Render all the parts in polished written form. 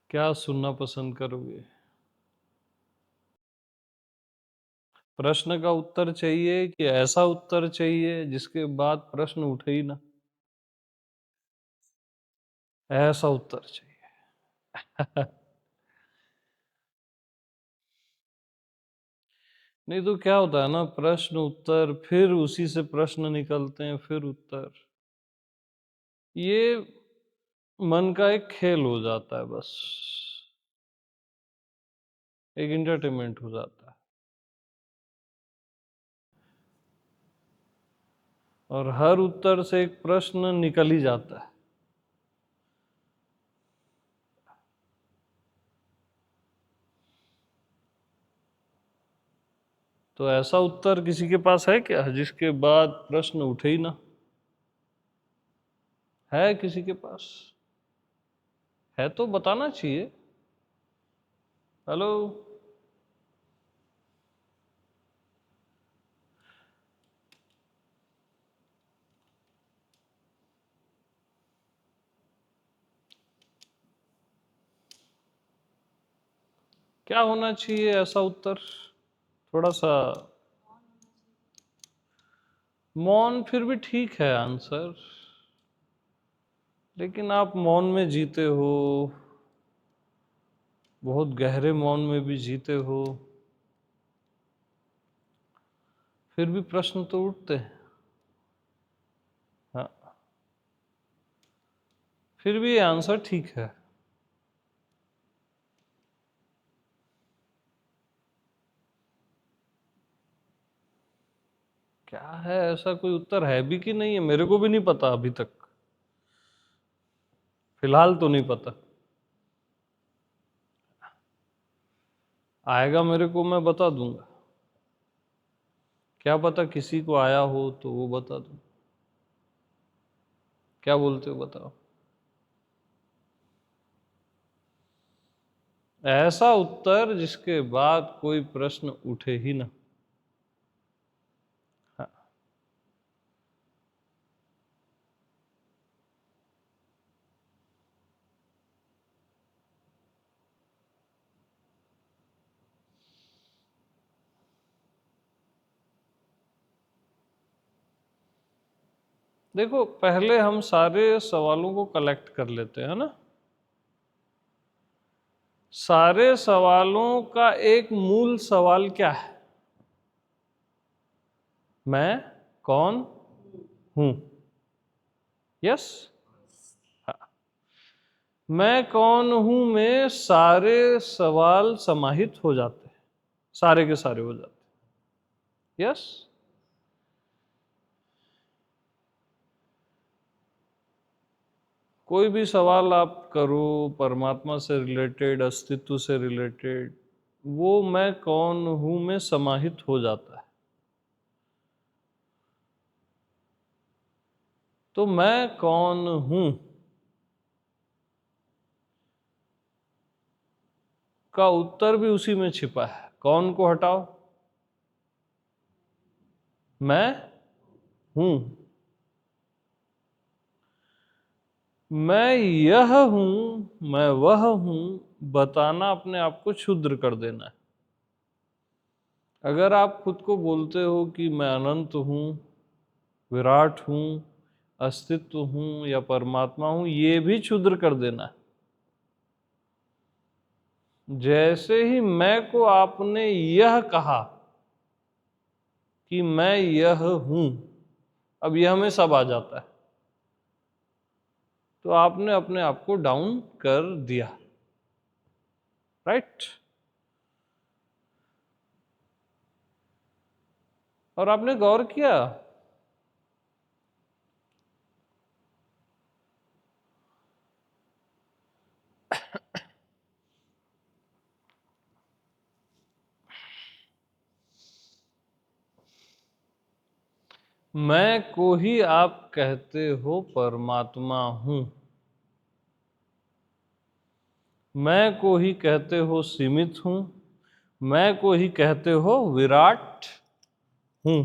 क्या सुनना पसंद करोगे? प्रश्न का उत्तर चाहिए कि ऐसा उत्तर चाहिए जिसके बाद प्रश्न उठे ही ना? ऐसा उत्तर चाहिए। नहीं तो क्या होता है ना, प्रश्न उत्तर फिर उसी से प्रश्न निकलते हैं, फिर उत्तर। ये मन का एक खेल हो जाता है बस। एक एंटरटेनमेंट हो जाता है। और हर उत्तर से एक प्रश्न निकल ही जाता है। तो ऐसा उत्तर किसी के पास है क्या जिसके बाद प्रश्न उठे ही ना? है किसी के पास? है तो बताना चाहिए। हेलो। क्या होना चाहिए ऐसा उत्तर? थोड़ा सा मौन फिर भी ठीक है आंसर। लेकिन आप मौन में जीते हो, बहुत गहरे मौन में भी जीते हो, फिर भी प्रश्न तो उठते हैं। हाँ, फिर भी ये आंसर ठीक है। क्या है, ऐसा कोई उत्तर है भी कि नहीं है मेरे को भी नहीं पता अभी तक। फिलहाल तो नहीं पता। आएगा मेरे को, मैं बता दूंगा। क्या पता किसी को आया हो तो वो बता दूं। क्या बोलते हो, बताओ। ऐसा उत्तर जिसके बाद कोई प्रश्न उठे ही ना। हाँ। देखो, पहले हम सारे सवालों को कलेक्ट कर लेते हैं ना। सारे सवालों का एक मूल सवाल क्या है? मैं कौन हूं? यस। हाँ। मैं कौन हूं में सारे सवाल समाहित हो जाते हैं, सारे के सारे हो जाते हैं। यस। कोई भी सवाल आप करो, परमात्मा से रिलेटेड, अस्तित्व से रिलेटेड, वो मैं कौन हूं में समाहित हो जाता है। तो मैं कौन हूं का उत्तर भी उसी में छिपा है। कौन को हटाओ, मैं हूं। मैं यह हूं, मैं वह हूं, बताना अपने आप को क्षुद्र कर देना है। अगर आप खुद को बोलते हो कि मैं अनंत हूं, विराट हूं, अस्तित्व हूं या परमात्मा हूं, ये भी क्षुद्र कर देना है। जैसे ही मैं को आपने यह कहा कि मैं यह हूं, अब यह में सब आ जाता है, तो आपने अपने आप को डाउन कर दिया। राइट। और आपने गौर किया, मैं को ही आप कहते हो परमात्मा हूं, मैं को ही कहते हो सीमित हूं, मैं को ही कहते हो विराट हूं।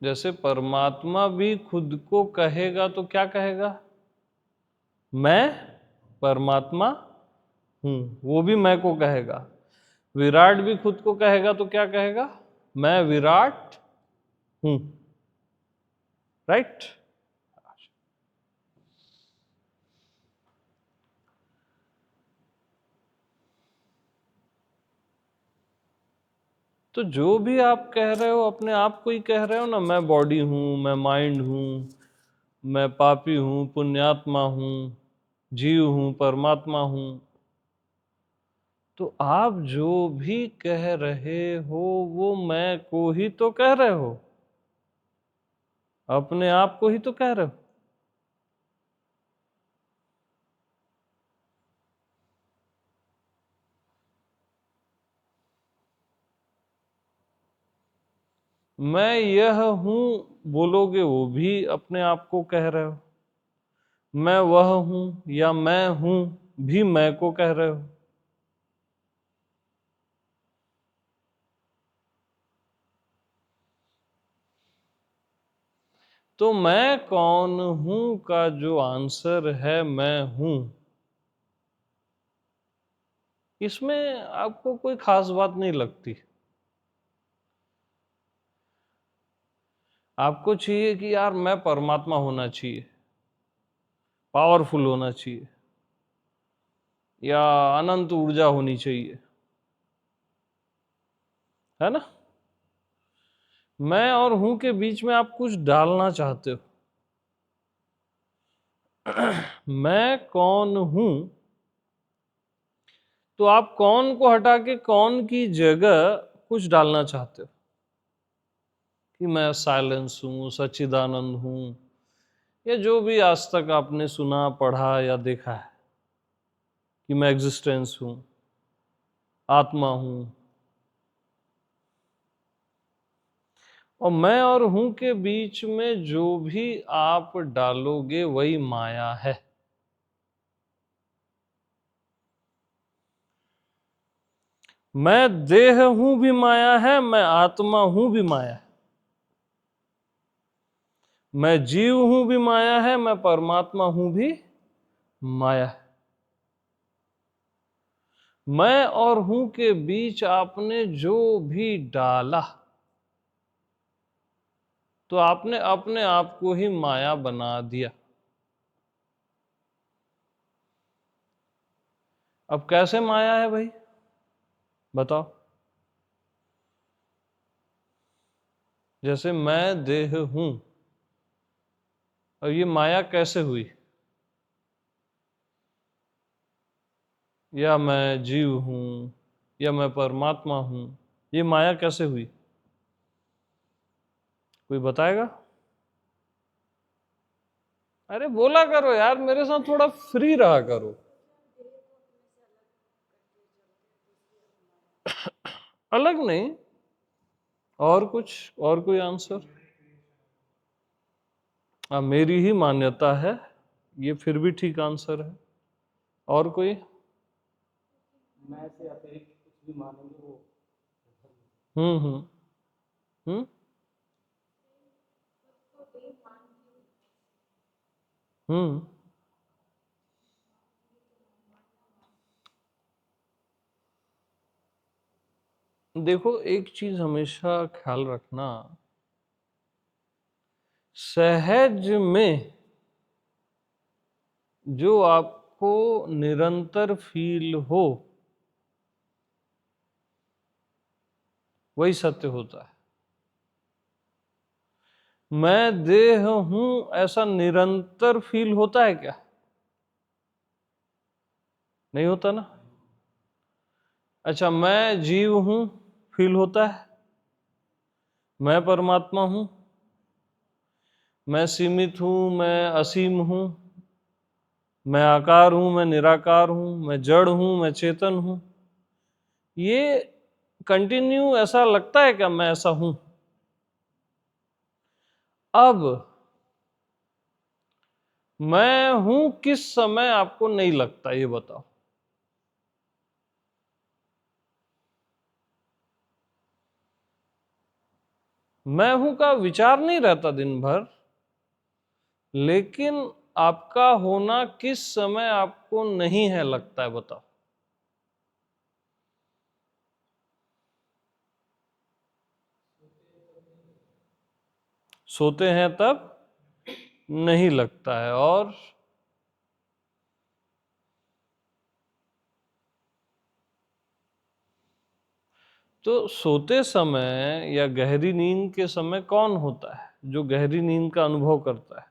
जैसे परमात्मा भी खुद को कहेगा तो क्या कहेगा? मैं परमात्मा हूं, वो भी मैं को कहेगा। विराट भी खुद को कहेगा तो क्या कहेगा? मैं विराट हूं। राइट? तो जो भी आप कह रहे हो अपने आप को ही कह रहे हो ना। मैं बॉडी हूं, मैं माइंड हूं, मैं पापी हूं, पुण्यात्मा हूं, जीव हूं, परमात्मा हूं। तो आप जो भी कह रहे हो वो मैं को ही तो कह रहे हो, अपने आप को ही तो कह रहे हो। मैं यह हूं बोलोगे वो भी अपने आप को कह रहे हो। मैं वह हूं या मैं हूं भी मैं को कह रहे हो। तो मैं कौन हूं का जो आंसर है मैं हूं, इसमें आपको कोई खास बात नहीं लगती। आपको चाहिए कि यार मैं परमात्मा होना चाहिए, पावरफुल होना चाहिए, या अनंत ऊर्जा होनी चाहिए, है ना? मैं और हूं के बीच में आप कुछ डालना चाहते हो। मैं कौन हूं, तो आप कौन को हटा के कौन की जगह कुछ डालना चाहते हो कि मैं साइलेंस हूं, सच्चिदानंद हूं, या जो भी आज तक आपने सुना, पढ़ा या देखा है कि मैं एग्जिस्टेंस हूं, आत्मा हूं। और मैं और हूं के बीच में जो भी आप डालोगे वही माया है। मैं देह हूं भी माया है, मैं आत्मा हूं भी माया है। मैं जीव हूं भी माया है, मैं परमात्मा हूं भी माया है। मैं और हूं के बीच आपने जो भी डाला तो आपने अपने आप को ही माया बना दिया। अब कैसे माया है भाई, बताओ? जैसे मैं देह हूं, और ये माया कैसे हुई? या मैं जीव हूं, या मैं परमात्मा हूं, ये माया कैसे हुई? कोई बताएगा? अरे बोला करो यार, मेरे साथ थोड़ा फ्री रहा करो। अलग नहीं, और कुछ, और कोई आंसर? मेरी ही मान्यता है, ये फिर भी ठीक आंसर है। और कोई? मैं से अतिरिक्त कुछ भी मानेंगे वो। हम्म हम्म हम्म हम्म देखो, एक चीज हमेशा ख्याल रखना, सहज में जो आपको निरंतर फील हो वही सत्य होता है। मैं देह हूं ऐसा निरंतर फील होता है क्या? नहीं होता ना। अच्छा, मैं जीव हूं, फील होता है? मैं परमात्मा हूं, मैं सीमित हूं, मैं असीम हूं, मैं आकार हूं, मैं निराकार हूं, मैं जड़ हूं, मैं चेतन हूं, ये कंटिन्यू ऐसा लगता है क्या मैं ऐसा हूं? अब मैं हूं किस समय आपको नहीं लगता, ये बताओ? मैं हूं का विचार नहीं रहता दिन भर, लेकिन आपका होना किस समय आपको नहीं है लगता है, बताओ। सोते हैं तब नहीं लगता है, और तो सोते समय या गहरी नींद के समय कौन होता है जो गहरी नींद का अनुभव करता है?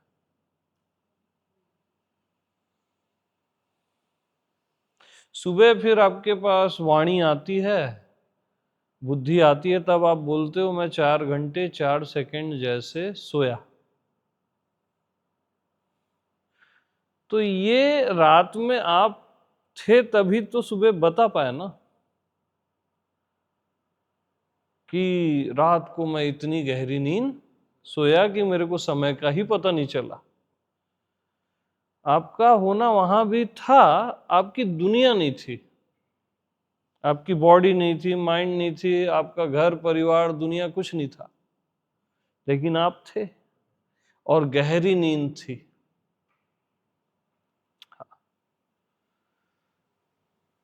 सुबह फिर आपके पास वाणी आती है, बुद्धि आती है, तब आप बोलते हो मैं 4 घंटे 4 सेकंड जैसे सोया। तो ये रात में आप थे तभी तो सुबह बता पाए ना कि रात को मैं इतनी गहरी नींद सोया कि मेरे को समय का ही पता नहीं चला। आपका होना वहां भी था, आपकी दुनिया नहीं थी, आपकी बॉडी नहीं थी, माइंड नहीं थी, आपका घर परिवार दुनिया कुछ नहीं था, लेकिन आप थे और गहरी नींद थी।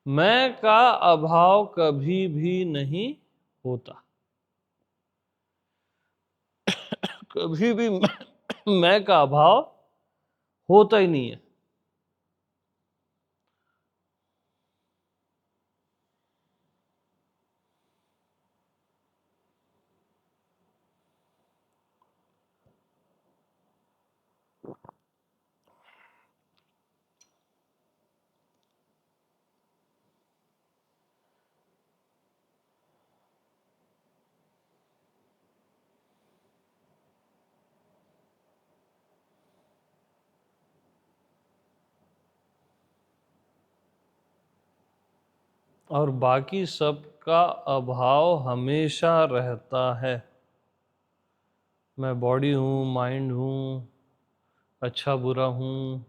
मैं का अभाव कभी भी नहीं होता, कभी भी मैं का अभाव होता ही नहीं है। और बाकी सबका अभाव हमेशा रहता है। मैं बॉडी हूँ, माइंड हूँ, अच्छा बुरा हूँ,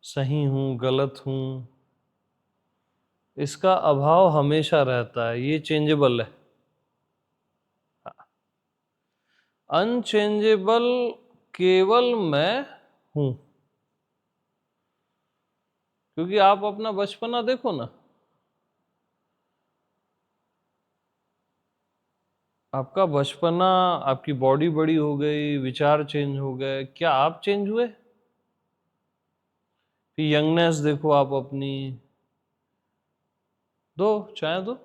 सही हूँ, गलत हूँ, इसका अभाव हमेशा रहता है, ये चेंजेबल है। अनचेंजेबल केवल मैं हूँ। क्योंकि आप अपना बचपना देखो ना, आपका बचपना, आपकी बॉडी बड़ी हो गई, विचार चेंज हो गए, क्या आप चेंज हुए? फिर यंगनेस देखो आप अपनी, दो चाहे दो,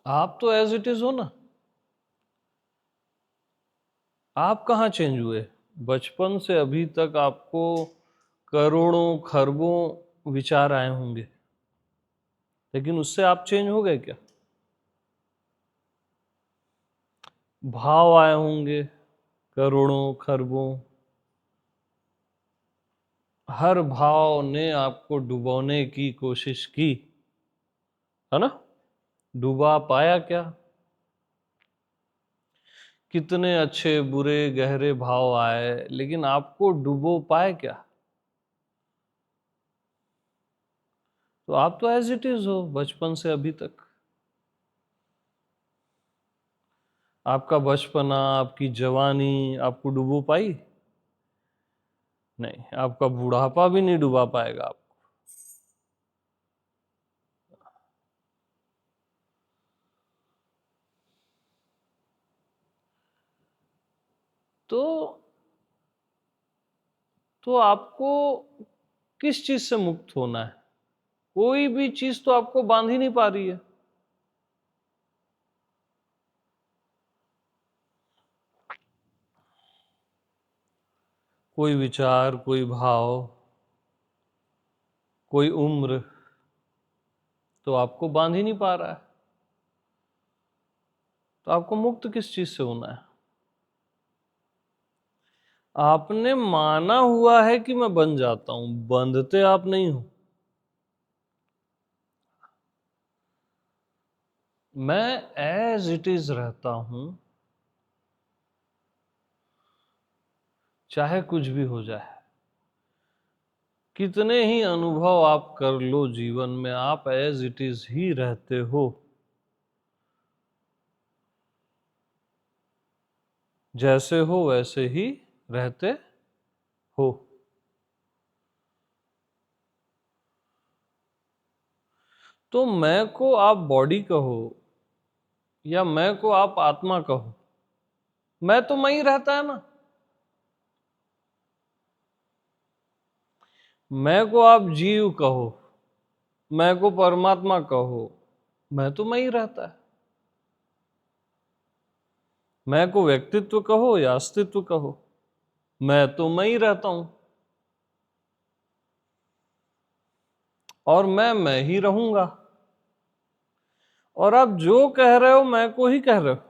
आप तो एज इट इज हो ना। आप कहाँ चेंज हुए? बचपन से अभी तक आपको करोड़ों खरबों विचार आए होंगे, लेकिन उससे आप चेंज हो गए क्या? भाव आए होंगे करोड़ों खरबों, हर भाव ने आपको डुबोने की कोशिश की, है ना? डुबा पाया क्या? कितने अच्छे बुरे गहरे भाव आए, लेकिन आपको डुबो पाए क्या? तो आप तो एज इट इज हो बचपन से अभी तक। आपका बचपना, आपकी जवानी आपको डुबो पाई? नहीं, आपका बुढ़ापा भी नहीं डुबा पाएगा आपको। तो आपको किस चीज से मुक्त होना है? कोई भी चीज तो आपको बांध ही नहीं पा रही है। कोई विचार, कोई भाव, कोई उम्र तो आपको बांध ही नहीं पा रहा है। तो आपको मुक्त किस चीज से होना है? आपने माना हुआ है कि मैं बन जाता हूं, बंधते आप नहीं हो। मैं एज इट इज रहता हूं, चाहे कुछ भी हो जाए, कितने ही अनुभव आप कर लो जीवन में, आप एज इट इज ही रहते हो। जैसे हो वैसे ही रहते हो। तो मैं को आप बॉडी कहो या मैं को आप आत्मा कहो, मैं तो मैं ही रहता है ना। मैं को आप जीव कहो, मैं को परमात्मा कहो, मैं तो मैं ही रहता है। मैं को व्यक्तित्व कहो या अस्तित्व कहो, मैं तो मैं ही रहता हूं, और मैं ही रहूंगा। और आप जो कह रहे हो मैं को ही कह रहे हो,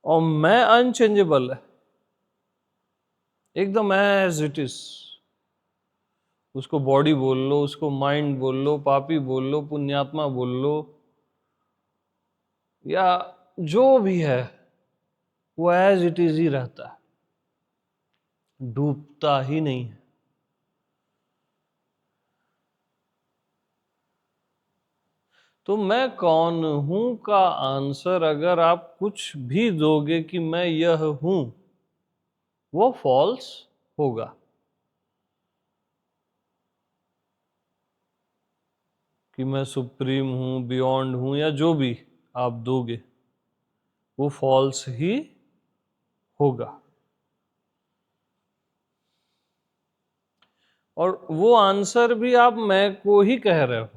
और मैं अनचेंजेबल है, एकदम एज इट इज। उसको बॉडी बोल लो, उसको माइंड बोल लो, पापी बोल लो, पुण्यात्मा बोल लो, या जो भी है, वो एज इट इज ही रहता है, डूबता ही नहीं है। तो मैं कौन हूं का आंसर अगर आप कुछ भी दोगे कि मैं यह हूं, वो फॉल्स होगा। कि मैं सुप्रीम हूं, बियॉन्ड हूं, या जो भी आप दोगे, वो फॉल्स ही होगा। और वो आंसर भी आप मैं को ही कह रहे हो,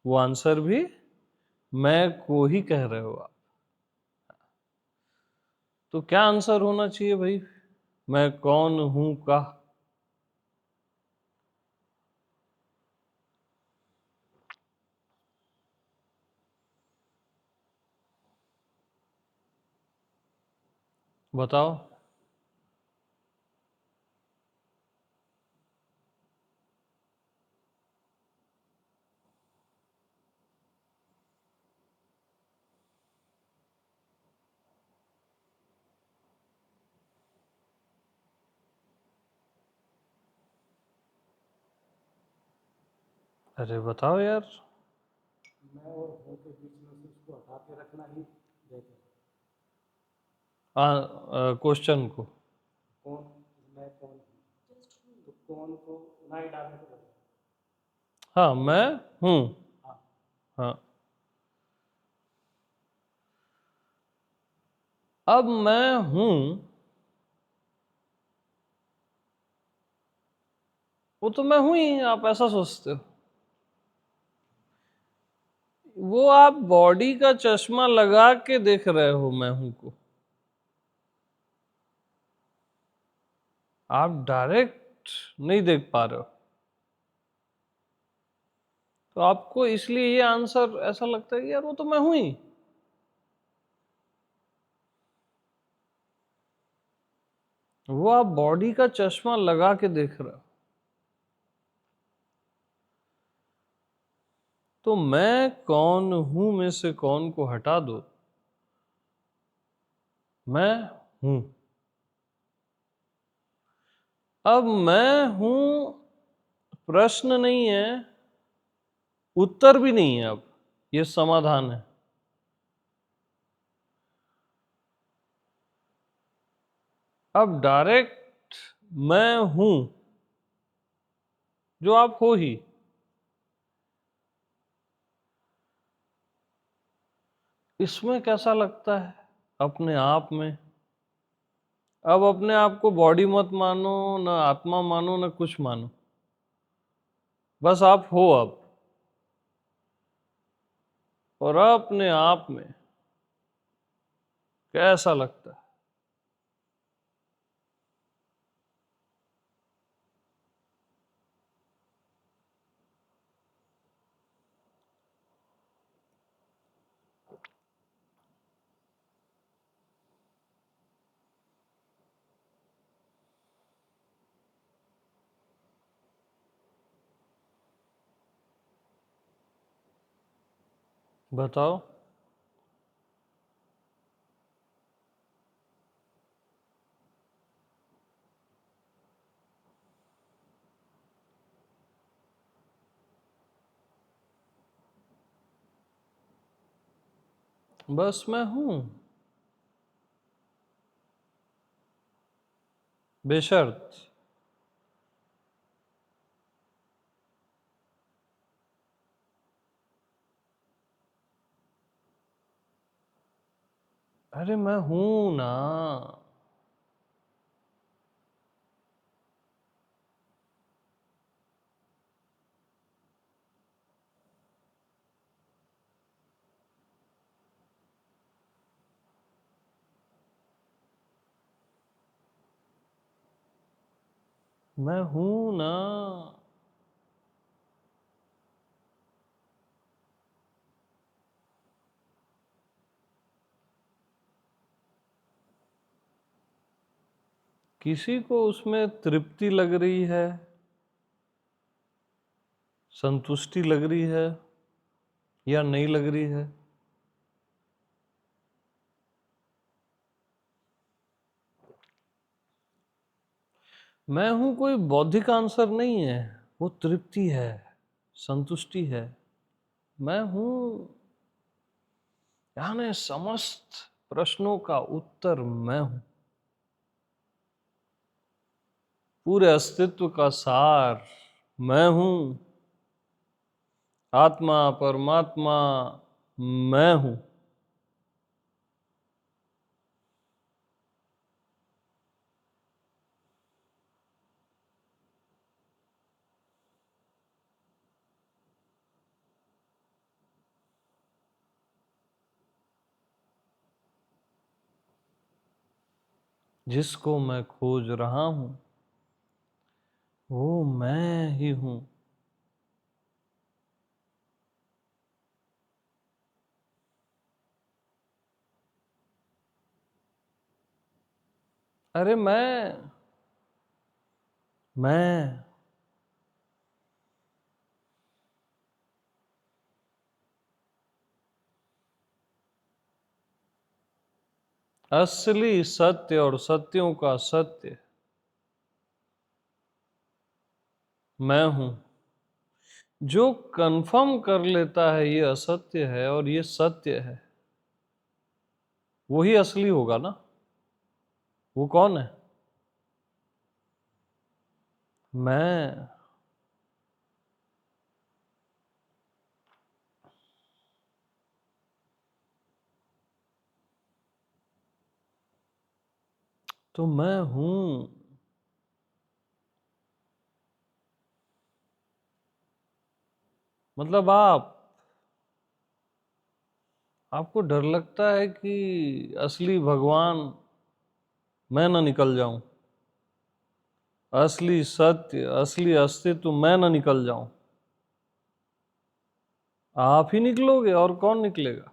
वो आंसर भी मैं को ही कह रहे हो आप। तो क्या आंसर होना चाहिए भाई? मैं कौन हूं का। बताओ। अरे बताओ यार। मैं और हूँ के बीच में से उसको हटा के रखना ही बेहतर है। क्वेश्चन को। कौन, मैं कौन हूँ, तो कौन को ना ही डालने को बेहतर हाँ, मैं हूं। है। हाँ, हाँ, अब मैं हूं, वो तो मैं हूं ही, आप ऐसा सोचते हो। वो आप बॉडी का चश्मा लगा के देख रहे हो मैं हूं को, आप डायरेक्ट नहीं देख पा रहे हो। तो आपको इसलिए ये आंसर ऐसा लगता है कि यार वो तो मैं हूं ही। वो आप बॉडी का चश्मा लगा के देख रहे हो। तो मैं कौन हूं में से कौन को हटा दो, मैं हूं। अब मैं हूं प्रश्न नहीं है, उत्तर भी नहीं है, अब ये समाधान है। अब डायरेक्ट मैं हूं, जो आप हो ही, इसमें कैसा लगता है अपने आप में? अब अपने आप को बॉडी मत मानो, ना आत्मा मानो, ना कुछ मानो, बस आप हो अब। और अपने आप में कैसा लगता है? बताओ। बस मैं हूं, बेशर्त अरे मैं हूं ना। मैं हूं ना। किसी को उसमें तृप्ति लग रही है, संतुष्टि लग रही है या नहीं लग रही है, मैं हूं कोई बौद्धिक आंसर नहीं है। वो तृप्ति है, संतुष्टि है। मैं हूं यानी समस्त प्रश्नों का उत्तर मैं हूं, पूरे अस्तित्व का सार मैं हूं, आत्मा परमात्मा मैं हूं। जिसको मैं खोज रहा हूं वो मैं ही हूं। अरे मैं असली सत्य और सत्यों का सत्य मैं हूं। जो कंफर्म कर लेता है ये असत्य है और ये सत्य है, वही असली होगा ना। वो कौन है? मैं। तो मैं हूं। मतलब आपको डर लगता है कि असली भगवान मैं ना निकल जाऊं, असली सत्य असली अस्तित्व मैं ना निकल जाऊं। आप ही निकलोगे और कौन निकलेगा?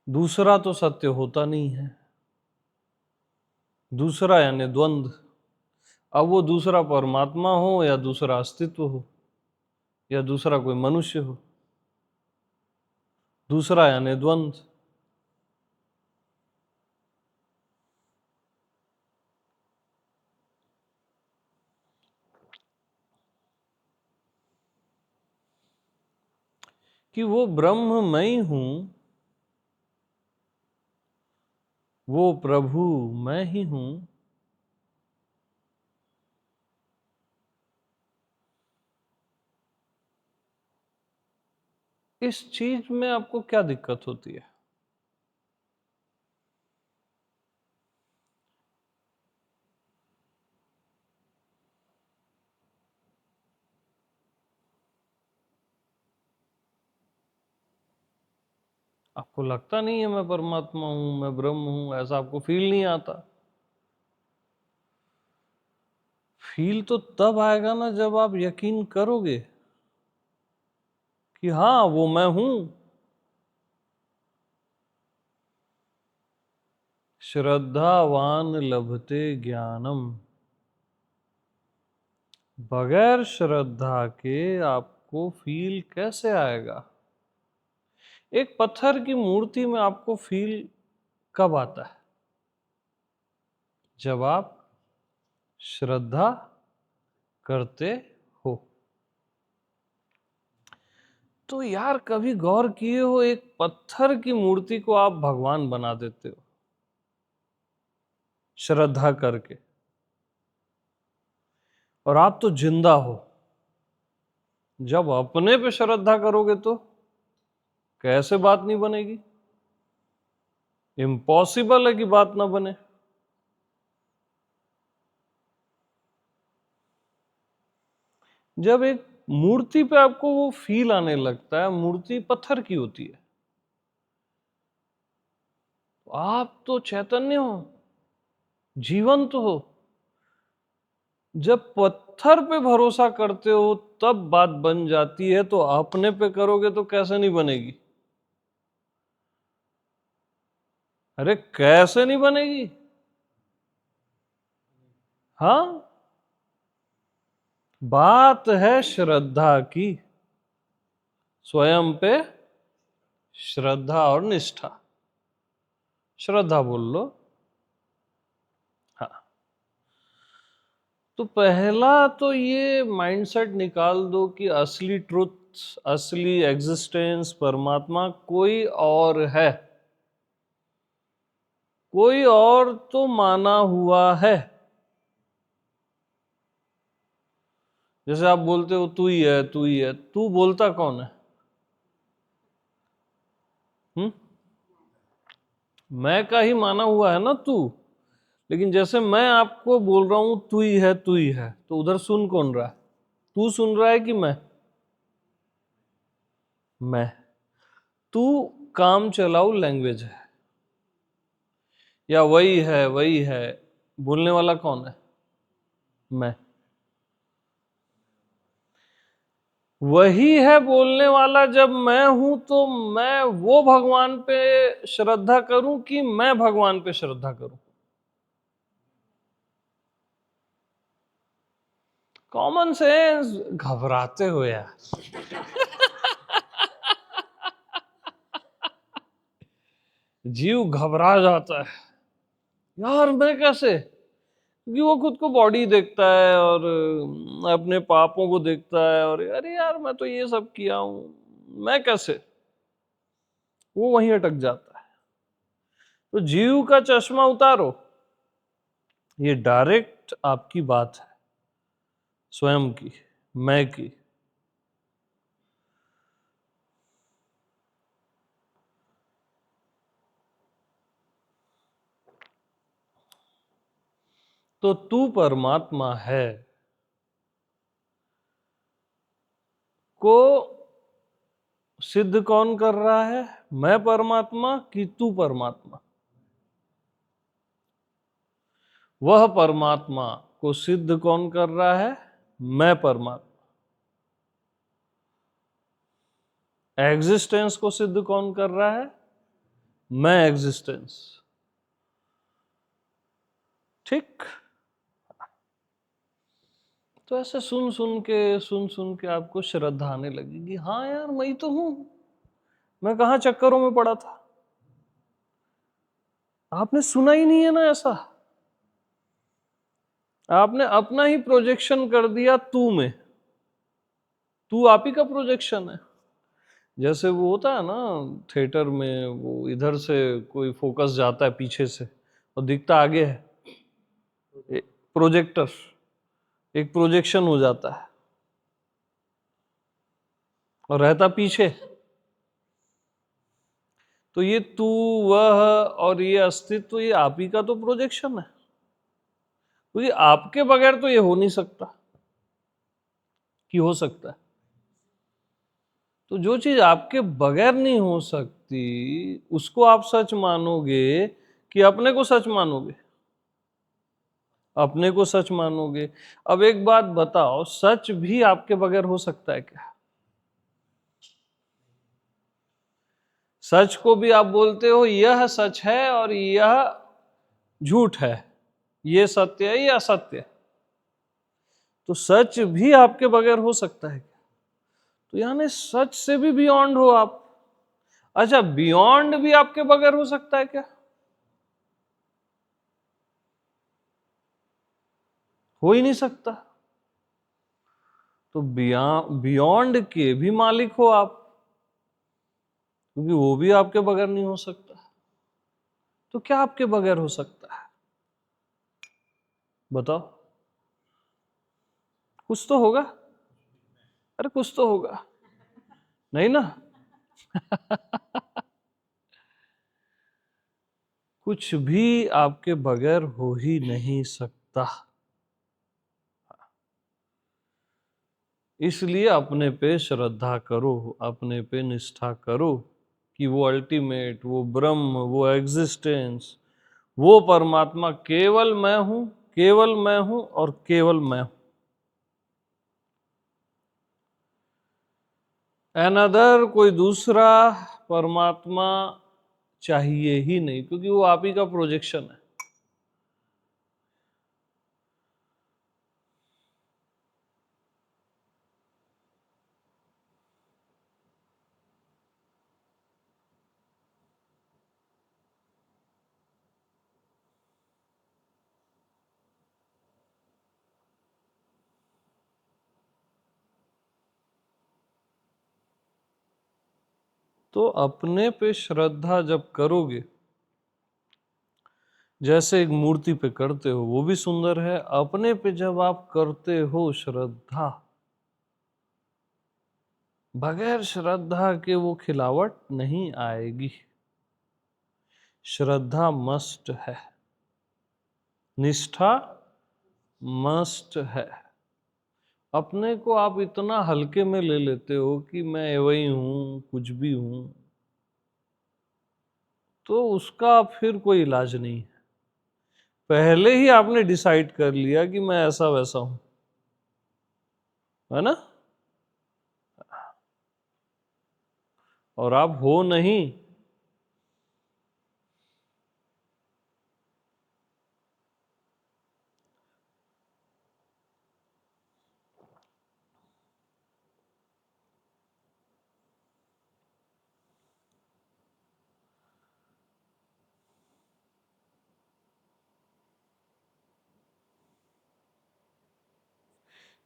दूसरा तो सत्य होता नहीं है। दूसरा यानी द्वंद्व। अब वो दूसरा परमात्मा हो या दूसरा अस्तित्व हो या दूसरा कोई मनुष्य हो, दूसरा यानी द्वंद्व। कि वो ब्रह्म मैं ही हूं, वो प्रभु मैं ही हूं। इस चीज में आपको क्या दिक्कत होती है? आपको लगता नहीं है मैं परमात्मा हूं, मैं ब्रह्म हूं, ऐसा आपको फील नहीं आता? फील तो तब आएगा ना जब आप यकीन करोगे कि हाँ वो मैं हूं। श्रद्धावान लभते ज्ञानम। बगैर श्रद्धा के आपको फील कैसे आएगा? एक पत्थर की मूर्ति में आपको फील कब आता है? जब आप श्रद्धा करते हो। तो यार कभी गौर किए हो, एक पत्थर की मूर्ति को आप भगवान बना देते हो श्रद्धा करके, और आप तो जिंदा हो। जब अपने पे श्रद्धा करोगे तो कैसे बात नहीं बनेगी? इम्पॉसिबल है कि बात ना बने। जब एक मूर्ति पे आपको वो फील आने लगता है, मूर्ति पत्थर की होती है, तो आप तो चैतन्य हो, जीवंत हो। जब पत्थर पे भरोसा करते हो तब बात बन जाती है, तो अपने पे करोगे तो कैसे नहीं बनेगी? अरे कैसे नहीं बनेगी? हाँ, बात है श्रद्धा की, स्वयं पे श्रद्धा और निष्ठा। श्रद्धा बोल लो। हाँ, तो पहला तो ये माइंडसेट निकाल दो कि असली ट्रुथ, असली एग्जिस्टेंस, परमात्मा कोई और है। कोई और तो माना हुआ है। जैसे आप बोलते हो तू ही है, तू ही है, तू बोलता कौन है? हम्म? मैं का ही माना हुआ है ना तू। लेकिन जैसे मैं आपको बोल रहा हूं तू ही है, तू ही है, तो उधर सुन कौन रहा है? तू सुन रहा है कि मैं? तू काम चलाऊ लैंग्वेज है, या वही है, बोलने वाला कौन है? मैं। वही है बोलने वाला। जब मैं हूं तो मैं वो भगवान पे श्रद्धा करूं कि मैं भगवान पे श्रद्धा करूं? Common sense. घबराते हो यार। जीव घबरा जाता है यार, मैं कैसे? क्योंकि वो खुद को बॉडी देखता है और अपने पापों को देखता है, और अरे यार मैं तो ये सब किया हूं, मैं कैसे? वो वहीं अटक जाता है। तो जीव का चश्मा उतारो, ये डायरेक्ट आपकी बात है, स्वयं की, मैं की। तो तू परमात्मा है को सिद्ध कौन कर रहा है? मैं परमात्मा कि तू परमात्मा? वह परमात्मा को सिद्ध कौन कर रहा है? मैं परमात्मा। एग्जिस्टेंस को सिद्ध कौन कर रहा है? मैं एग्जिस्टेंस। ठीक। तो ऐसे सुन सुन के आपको श्रद्धा आने लगेगी, हाँ यार मैं ही तो हूं, मैं कहां चक्करों में पड़ा था। आपने सुना ही नहीं है ना ऐसा। आपने अपना ही प्रोजेक्शन कर दिया तू में। तू आप ही का प्रोजेक्शन है। जैसे वो होता है ना थिएटर में, वो इधर से कोई फोकस जाता है पीछे से और दिखता आगे है, प्रोजेक्टर, एक प्रोजेक्शन हो जाता है और रहता पीछे। तो ये तू, वह और ये अस्तित्व, ये आप ही का तो प्रोजेक्शन है। क्योंकि आपके बगैर तो ये हो नहीं सकता कि हो सकता है। तो जो चीज आपके बगैर नहीं हो सकती उसको आप सच मानोगे कि अपने को सच मानोगे? अपने को सच मानोगे। अब एक बात बताओ, सच भी आपके बगैर हो सकता है क्या? सच को भी आप बोलते हो यह सच है और यह झूठ है, ये सत्य है, ये असत्य है। तो सच भी आपके बगैर हो सकता है क्या? तो यानी सच से भी बियॉन्ड हो आप। अच्छा, बियॉन्ड भी आपके बगैर हो सकता है क्या? हो ही नहीं सकता। तो बियॉन्ड के भी मालिक हो आप। क्योंकि वो भी आपके बगैर नहीं हो सकता। तो क्या आपके बगैर हो सकता है? बताओ, कुछ तो होगा। अरे कुछ तो होगा, नहीं ना? कुछ भी आपके बगैर हो ही नहीं सकता। इसलिए अपने पे श्रद्धा करो, अपने पे निष्ठा करो कि वो अल्टीमेट, वो ब्रह्म, वो एग्जिस्टेंस, वो परमात्मा केवल मैं हूं, केवल मैं हूं और केवल मैं हूं। अनदर कोई दूसरा परमात्मा चाहिए ही नहीं, क्योंकि वो आप ही का प्रोजेक्शन है। तो अपने पे श्रद्धा जब करोगे, जैसे एक मूर्ति पे करते हो वो भी सुंदर है, अपने पे जब आप करते हो श्रद्धा, बगैर श्रद्धा के वो खिलावट नहीं आएगी। श्रद्धा मस्ट है, निष्ठा मस्ट है। अपने को आप इतना हल्के में ले लेते हो कि मैं वही हूं, कुछ भी हूं, तो उसका फिर कोई इलाज नहीं है। पहले ही आपने डिसाइड कर लिया कि मैं ऐसा वैसा हूं, है ना? और आप हो नहीं।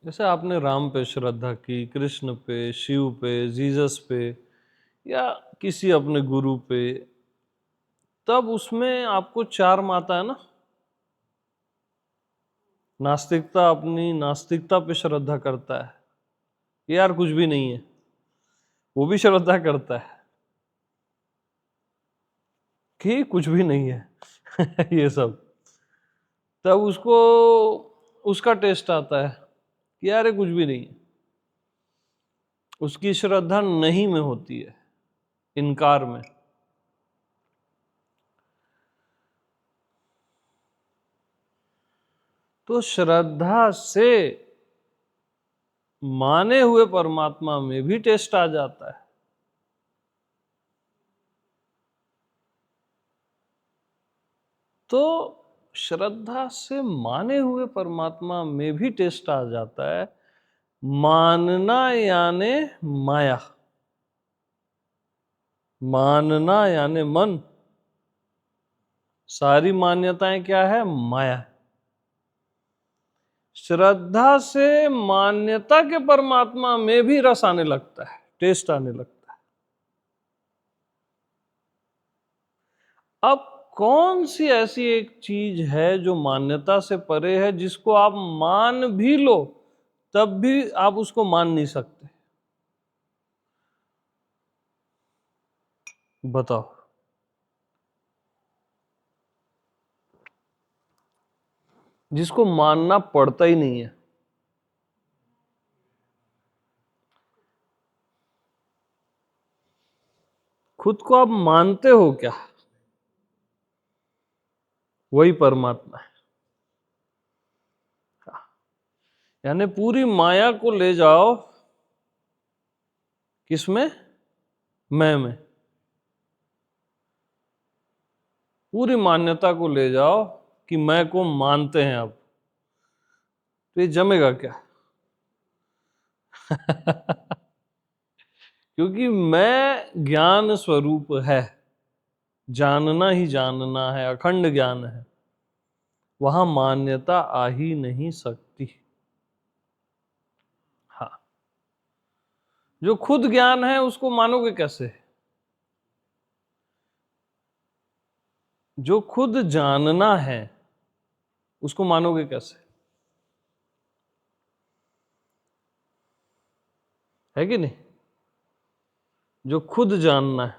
जैसे आपने राम पे श्रद्धा की, कृष्ण पे, शिव पे, जीसस पे, या किसी अपने गुरु पे, तब उसमें आपको चार माता है ना। नास्तिकता अपनी नास्तिकता पे श्रद्धा करता है, यार कुछ भी नहीं है, वो भी श्रद्धा करता है कि कुछ भी नहीं है ये सब। तब उसको उसका टेस्ट आता है कि यार ये कुछ भी नहीं है। उसकी श्रद्धा नहीं में होती है, इनकार में। तो श्रद्धा से माने हुए परमात्मा में भी टेस्ट आ जाता है। तो श्रद्धा से माने हुए परमात्मा में भी टेस्ट आ जाता है। मानना यानी माया, मानना यानी मन। सारी मान्यताएं क्या है? माया। श्रद्धा से मान्यता के परमात्मा में भी रस आने लगता है, टेस्ट आने लगता है। अब कौन सी ऐसी एक चीज है जो मान्यता से परे है, जिसको आप मान भी लो तब भी आप उसको मान नहीं सकते? बताओ। जिसको मानना पड़ता ही नहीं है। खुद को आप मानते हो क्या? वही परमात्मा है। यानी पूरी माया को ले जाओ किसमें? मैं में। पूरी मान्यता को ले जाओ कि मैं को मानते हैं अब, तो ये जमेगा क्या? क्योंकि मैं ज्ञान स्वरूप है, जानना ही जानना है, अखंड ज्ञान है, वहां मान्यता आ ही नहीं सकती। हाँ, जो खुद ज्ञान है उसको मानोगे कैसे? जो खुद जानना है उसको मानोगे कैसे? है कि नहीं? जो खुद जानना है,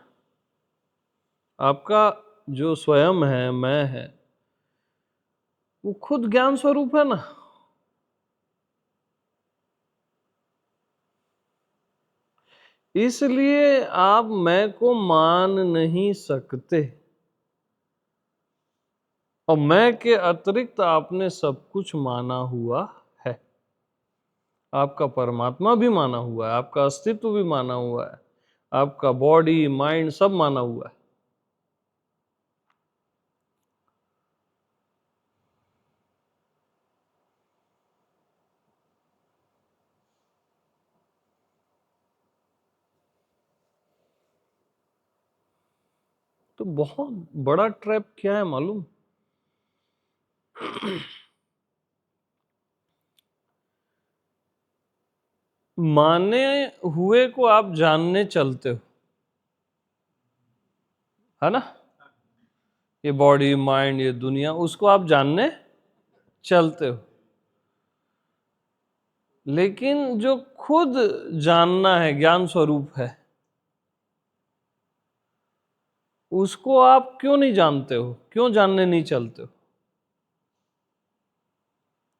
आपका जो स्वयं है, मैं है, वो खुद ज्ञान स्वरूप है ना। इसलिए आप मैं को मान नहीं सकते, और मैं के अतिरिक्त आपने सब कुछ माना हुआ है। आपका परमात्मा भी माना हुआ है, आपका अस्तित्व भी माना हुआ है, आपका बॉडी माइंड सब माना हुआ है। तो बहुत बड़ा ट्रैप क्या है मालूम? माने हुए को आप जानने चलते हो, है ना? ये बॉडी माइंड ये दुनिया, उसको आप जानने चलते हो। लेकिन जो खुद जानना है, ज्ञान स्वरूप है, उसको आप क्यों नहीं जानते हो? क्यों जानने नहीं चलते हो?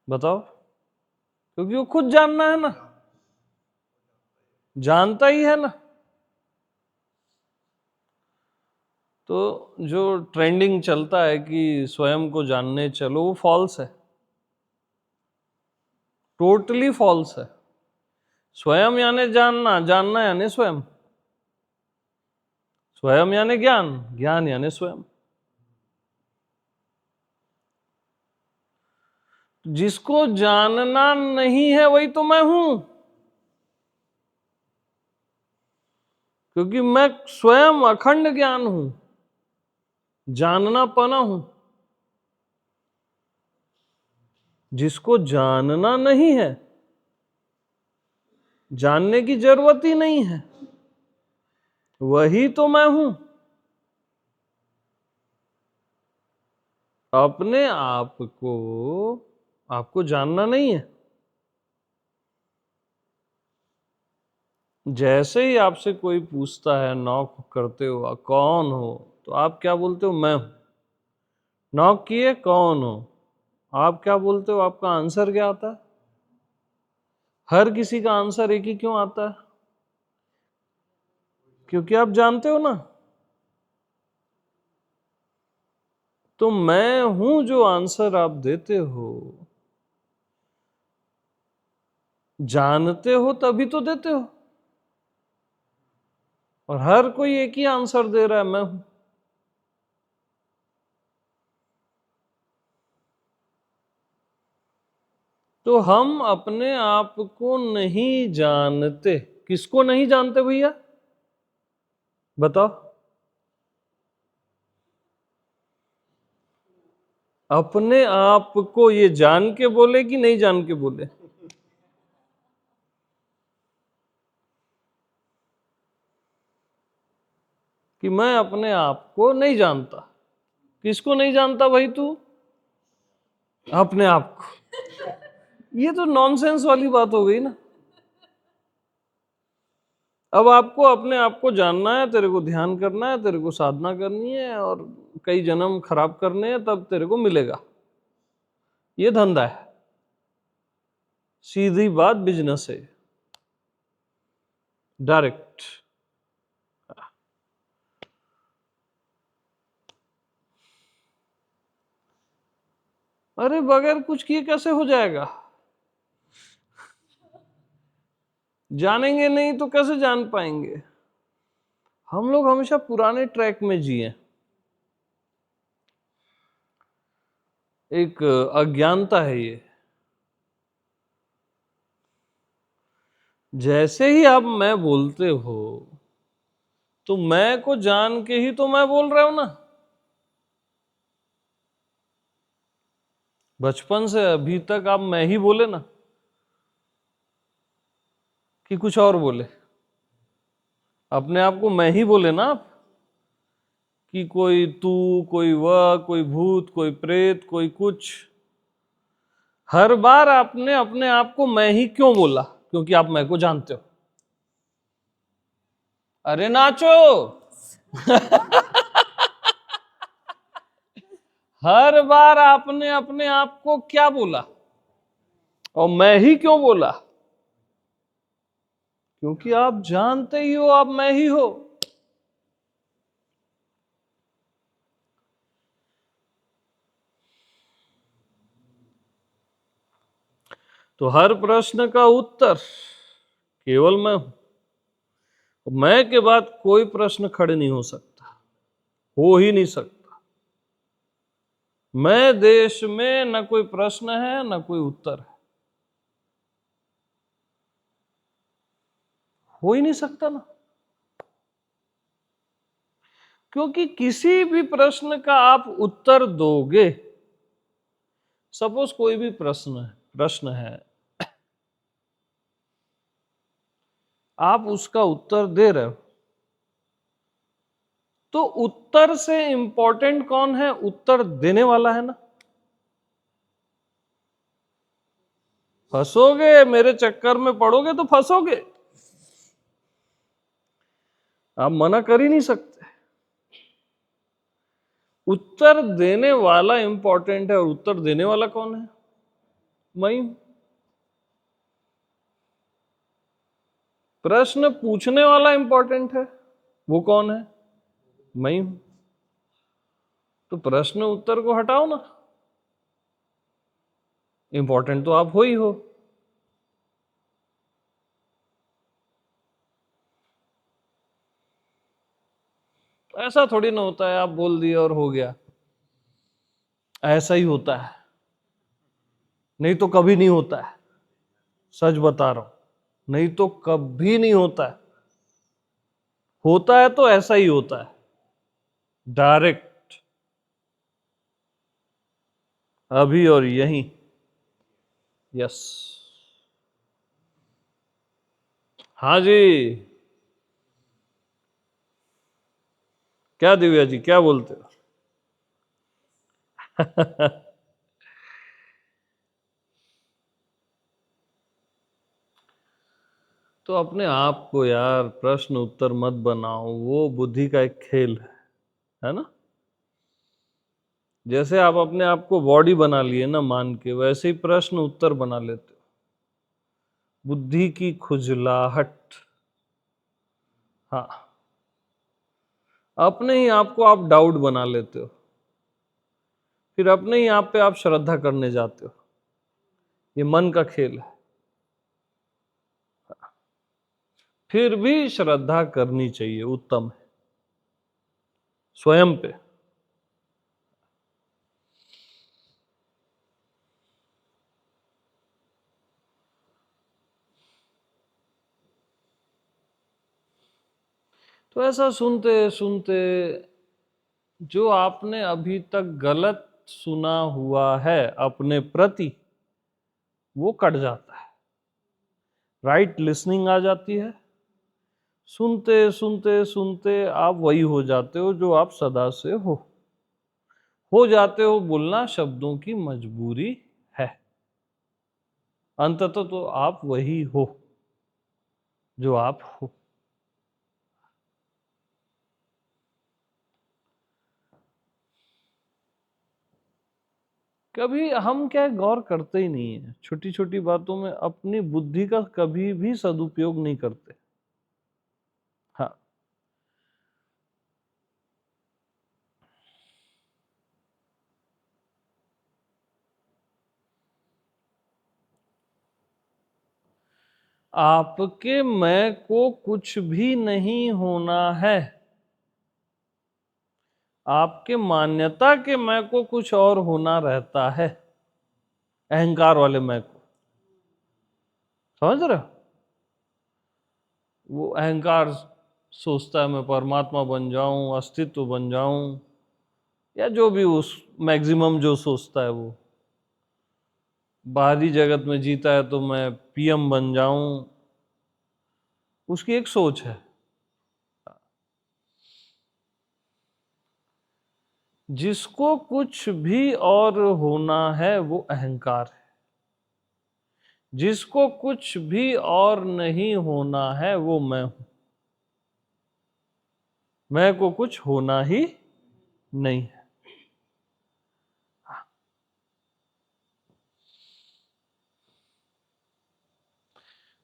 बताओ। क्योंकि वो खुद जानना है ना, जानता ही है ना। तो जो ट्रेंडिंग चलता है कि स्वयं को जानने चलो, वो फॉल्स है, टोटली फॉल्स है। स्वयं यानी जानना, जानना यानी स्वयं, स्वयं यानी ज्ञान, ज्ञान यानी स्वयं। जिसको जानना नहीं है वही तो मैं हूं, क्योंकि मैं स्वयं अखंड ज्ञान हूं, जानना पना हूं। जिसको जानना नहीं है, जानने की जरूरत ही नहीं है, वही तो मैं हूं। अपने आप को आपको जानना नहीं है। जैसे ही आपसे कोई पूछता है, नॉक करते हो, कौन हो, तो आप क्या बोलते हो? मैं हूं। नॉक किए, कौन हो, आप क्या बोलते हो? आपका आंसर क्या आता है? हर किसी का आंसर एक ही क्यों आता है? क्योंकि आप जानते हो ना। तो मैं हूं जो आंसर आप देते हो, जानते हो तभी तो देते हो। और हर कोई एक ही आंसर दे रहा है, मैं हूं। तो हम अपने आप को नहीं जानते। किसको नहीं जानते भैया? बताओ। अपने आप को ये जान के बोले कि नहीं जान के बोले? कि मैं अपने आप को नहीं जानता। किसको नहीं जानता भाई तू? अपने आप को। ये तो नॉनसेंस वाली बात हो गई ना। अब आपको अपने आप को जानना है, तेरे को ध्यान करना है, तेरे को साधना करनी है, और कई जन्म खराब करने हैं, तब तेरे को मिलेगा। ये धंधा है, सीधी बात, बिजनेस है, डायरेक्ट। अरे बगैर कुछ किए कैसे हो जाएगा? जानेंगे नहीं तो कैसे जान पाएंगे? हम लोग हमेशा पुराने ट्रैक में जिए। एक अज्ञानता है ये। जैसे ही आप मैं बोलते हो, तो मैं को जान के ही तो मैं बोल रहा हूं ना। बचपन से अभी तक आप मैं ही बोले ना, कि कुछ और बोले? अपने आप को मैं ही बोले ना आप, कि कोई तू, कोई वह, कोई भूत, कोई प्रेत, कोई कुछ। हर बार आपने अपने आप को मैं ही क्यों बोला? क्योंकि आप मैं को जानते हो। अरे नाचो। हर बार आपने अपने आप को क्या बोला और मैं ही क्यों बोला? क्योंकि आप जानते ही हो आप मैं ही हो। तो हर प्रश्न का उत्तर केवल मैं हूं। मैं के बाद कोई प्रश्न खड़े नहीं हो सकता, हो ही नहीं सकता। मैं देश में न कोई प्रश्न है न कोई उत्तर है, हो ही नहीं सकता ना। क्योंकि किसी भी प्रश्न का आप उत्तर दोगे, सपोज कोई भी प्रश्न है, आप उसका उत्तर दे रहे हो, तो उत्तर से इंपॉर्टेंट कौन है? उत्तर देने वाला है ना। फंसोगे, मेरे चक्कर में पड़ोगे तो फंसोगे, आप मना कर ही नहीं सकते। उत्तर देने वाला इंपॉर्टेंट है, और उत्तर देने वाला कौन है? मैं हूं। प्रश्न पूछने वाला इंपॉर्टेंट है, वो कौन है? मैं हूं। तो प्रश्न उत्तर को हटाओ ना, इंपॉर्टेंट तो आप हो ही हो। ऐसा थोड़ी ना होता है आप बोल दिए और हो गया, ऐसा ही होता है, नहीं तो कभी नहीं होता है। सच बता रहा हूं, नहीं तो कभी नहीं होता है। होता है तो ऐसा ही होता है, डायरेक्ट, अभी और यहीं। यस। हाँ जी। क्या दिव्या जी, क्या बोलते हो? तो अपने आप को यार प्रश्न उत्तर मत बनाओ, वो बुद्धि का एक खेल है ना। जैसे आप अपने आप को बॉडी बना लिए ना मान के, वैसे ही प्रश्न उत्तर बना लेते हो। बुद्धि की खुजलाहट। हाँ, अपने ही आप को आप डाउट बना लेते हो, फिर अपने ही आप पे आप श्रद्धा करने जाते हो। ये मन का खेल है। फिर भी श्रद्धा करनी चाहिए, उत्तम है, स्वयं पे। तो ऐसा सुनते सुनते जो आपने अभी तक गलत सुना हुआ है अपने प्रति, वो कट जाता है, राइट लिसनिंग आ जाती है। सुनते सुनते सुनते आप वही हो जाते हो जो आप सदा से हो जाते हो। बोलना शब्दों की मजबूरी है, अंततः तो आप वही हो जो आप हो। कभी हम क्या गौर करते ही नहीं है, छोटी छोटी बातों में अपनी बुद्धि का कभी भी सदुपयोग नहीं करते। हाँ, आपके मैं को कुछ भी नहीं होना है, आपके मान्यता के मैं को कुछ और होना रहता है, अहंकार वाले मैं को। समझ रहे हो? वो अहंकार सोचता है मैं परमात्मा बन जाऊं, अस्तित्व बन जाऊं, या जो भी उस मैक्सिमम जो सोचता है, वो बाहरी जगत में जीता है तो मैं पीएम बन जाऊं, उसकी एक सोच है। जिसको कुछ भी और होना है वो अहंकार है, जिसको कुछ भी और नहीं होना है वो मैं हूं। मैं को कुछ होना ही नहीं है।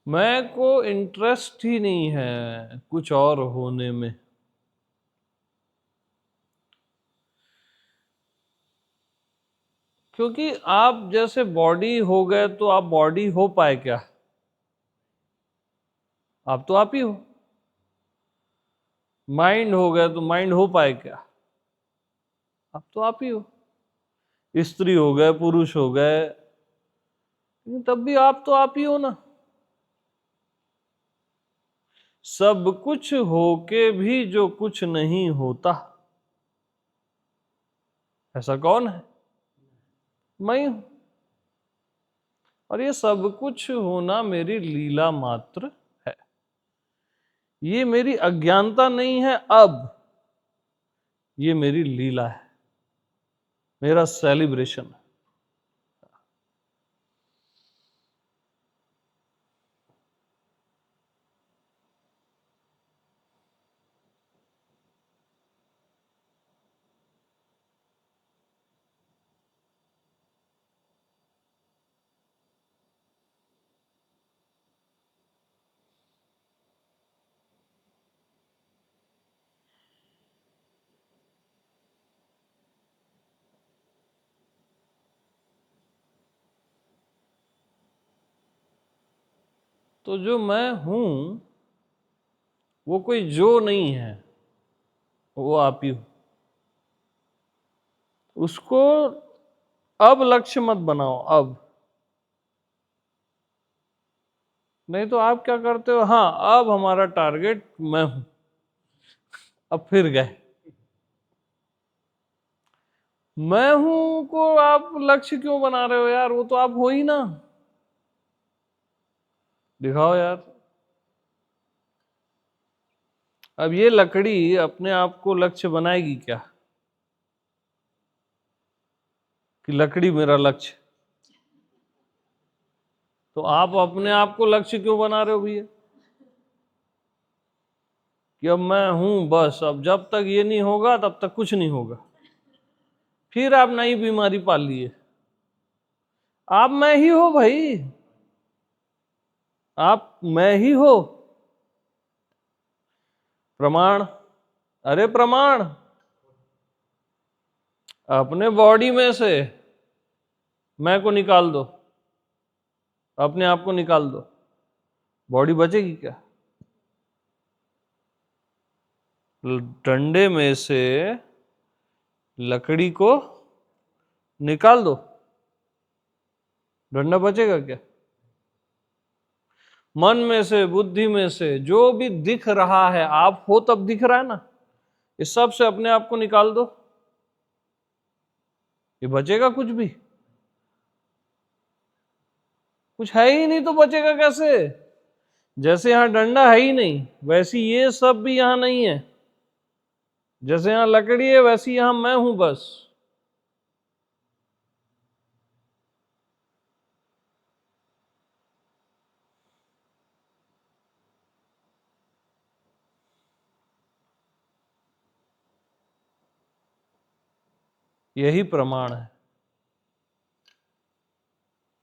मैं को इंटरेस्ट ही नहीं है कुछ और होने में। क्योंकि आप जैसे बॉडी हो गए तो आप बॉडी हो पाए क्या? आप तो आप ही हो। माइंड हो गए तो माइंड हो पाए क्या? आप तो आप ही हो। स्त्री हो गए, पुरुष हो गए, लेकिन तब भी आप तो आप ही हो ना। सब कुछ होके भी जो कुछ नहीं होता, ऐसा कौन है? मैं ही हूं। और ये सब कुछ होना मेरी लीला मात्र है। ये मेरी अज्ञानता नहीं है, अब ये मेरी लीला है, मेरा सेलिब्रेशन है। तो जो मैं हूं वो कोई जो नहीं है, वो आप ही हो। उसको अब लक्ष्य मत बनाओ, अब। नहीं तो आप क्या करते हो, हाँ अब हमारा टारगेट मैं हूं, अब फिर गए। मैं हूं को आप लक्ष्य क्यों बना रहे हो यार? वो तो आप हो ही ना। दिखाओ यार। अब ये लकड़ी अपने आप को लक्ष्य बनाएगी क्या कि लकड़ी मेरा लक्ष्य? तो आप अपने आप को लक्ष्य क्यों बना रहे हो भैया कि अब मैं हूं बस, अब जब तक ये नहीं होगा तब तक कुछ नहीं होगा? फिर आप नई बीमारी पाल लिए। आप मैं ही हो भाई, आप मैं ही हो। प्रमाण, अरे प्रमाण, अपने बॉडी में से मैं को निकाल दो, अपने आप को निकाल दो, बॉडी बचेगी क्या? डंडे में से लकड़ी को निकाल दो, डंडा बचेगा क्या? मन में से, बुद्धि में से जो भी दिख रहा है, आप हो तब दिख रहा है ना, इस सब से अपने आप को निकाल दो, ये बचेगा कुछ भी? कुछ है ही नहीं तो बचेगा कैसे? जैसे यहां डंडा है ही नहीं, वैसी ये सब भी यहां नहीं है। जैसे यहां लकड़ी है वैसी यहां मैं हूं बस। यही प्रमाण है।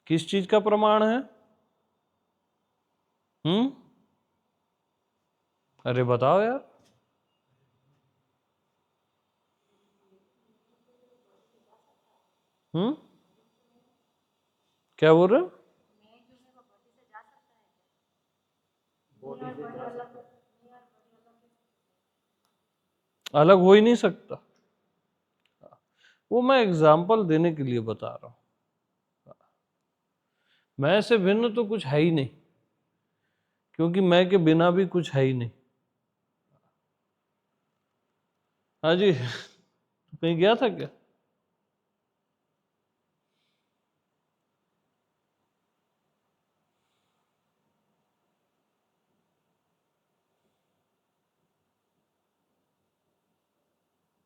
किस चीज का प्रमाण है? हम्म, अरे बताओ यार। हम्म, क्या बोल रहे हो? बॉडी से जा सकता है। अलग हो ही नहीं सकता। वो मैं एग्जाम्पल देने के लिए बता रहा हूं। मैं से भिन्न तो कुछ है ही नहीं, क्योंकि मैं के बिना भी कुछ है ही नहीं। हाँ जी, कहीं गया था क्या?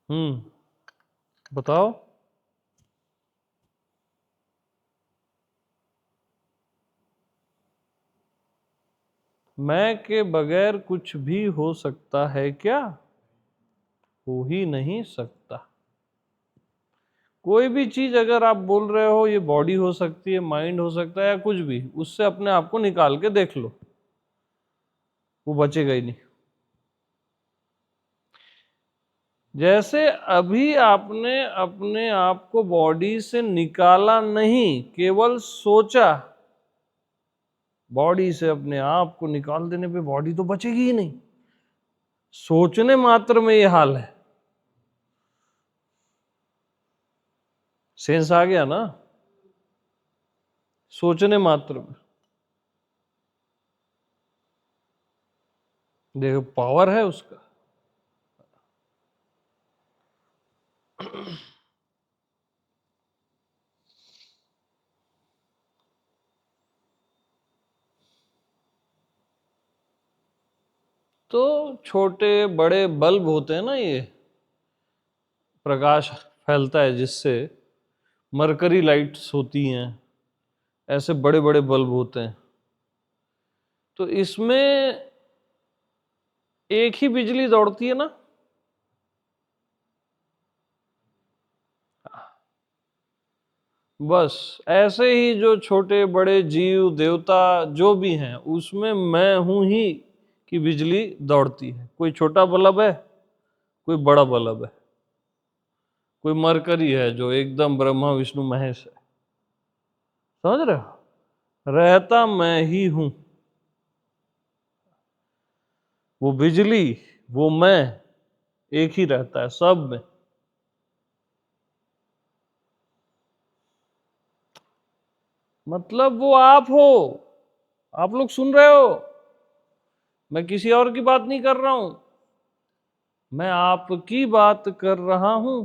हम्म, बताओ। मैं के बगैर कुछ भी हो सकता है क्या? हो ही नहीं सकता। कोई भी चीज अगर आप बोल रहे हो ये बॉडी हो सकती है, माइंड हो सकता है, या कुछ भी, उससे अपने आप को निकाल के देख लो, वो बचेगा ही नहीं। जैसे अभी आपने अपने आप को बॉडी से निकाला नहीं, केवल सोचा, बॉडी से अपने आप को निकाल देने पे बॉडी तो बचेगी ही नहीं। सोचने मात्र में ये हाल है। सेंस आ गया ना? सोचने मात्र में देखो पावर है उसका। तो छोटे बड़े बल्ब होते हैं ना, ये प्रकाश फैलता है जिससे, मरकरी लाइट्स होती हैं, ऐसे बड़े बड़े बल्ब होते हैं। तो इसमें एक ही बिजली दौड़ती है ना? बस ऐसे ही जो छोटे बड़े जीव देवता जो भी हैं, उसमें मैं हूं ही कि बिजली दौड़ती है। कोई छोटा बल्ब है, कोई बड़ा बल्ब है, कोई मरकरी है जो एकदम ब्रह्मा विष्णु महेश है। समझ रहे हो? रहता मैं ही हूं। वो बिजली, वो मैं, एक ही रहता है सब में। मतलब वो आप हो। आप लोग सुन रहे हो? मैं किसी और की बात नहीं कर रहा हूं, मैं आपकी बात कर रहा हूं।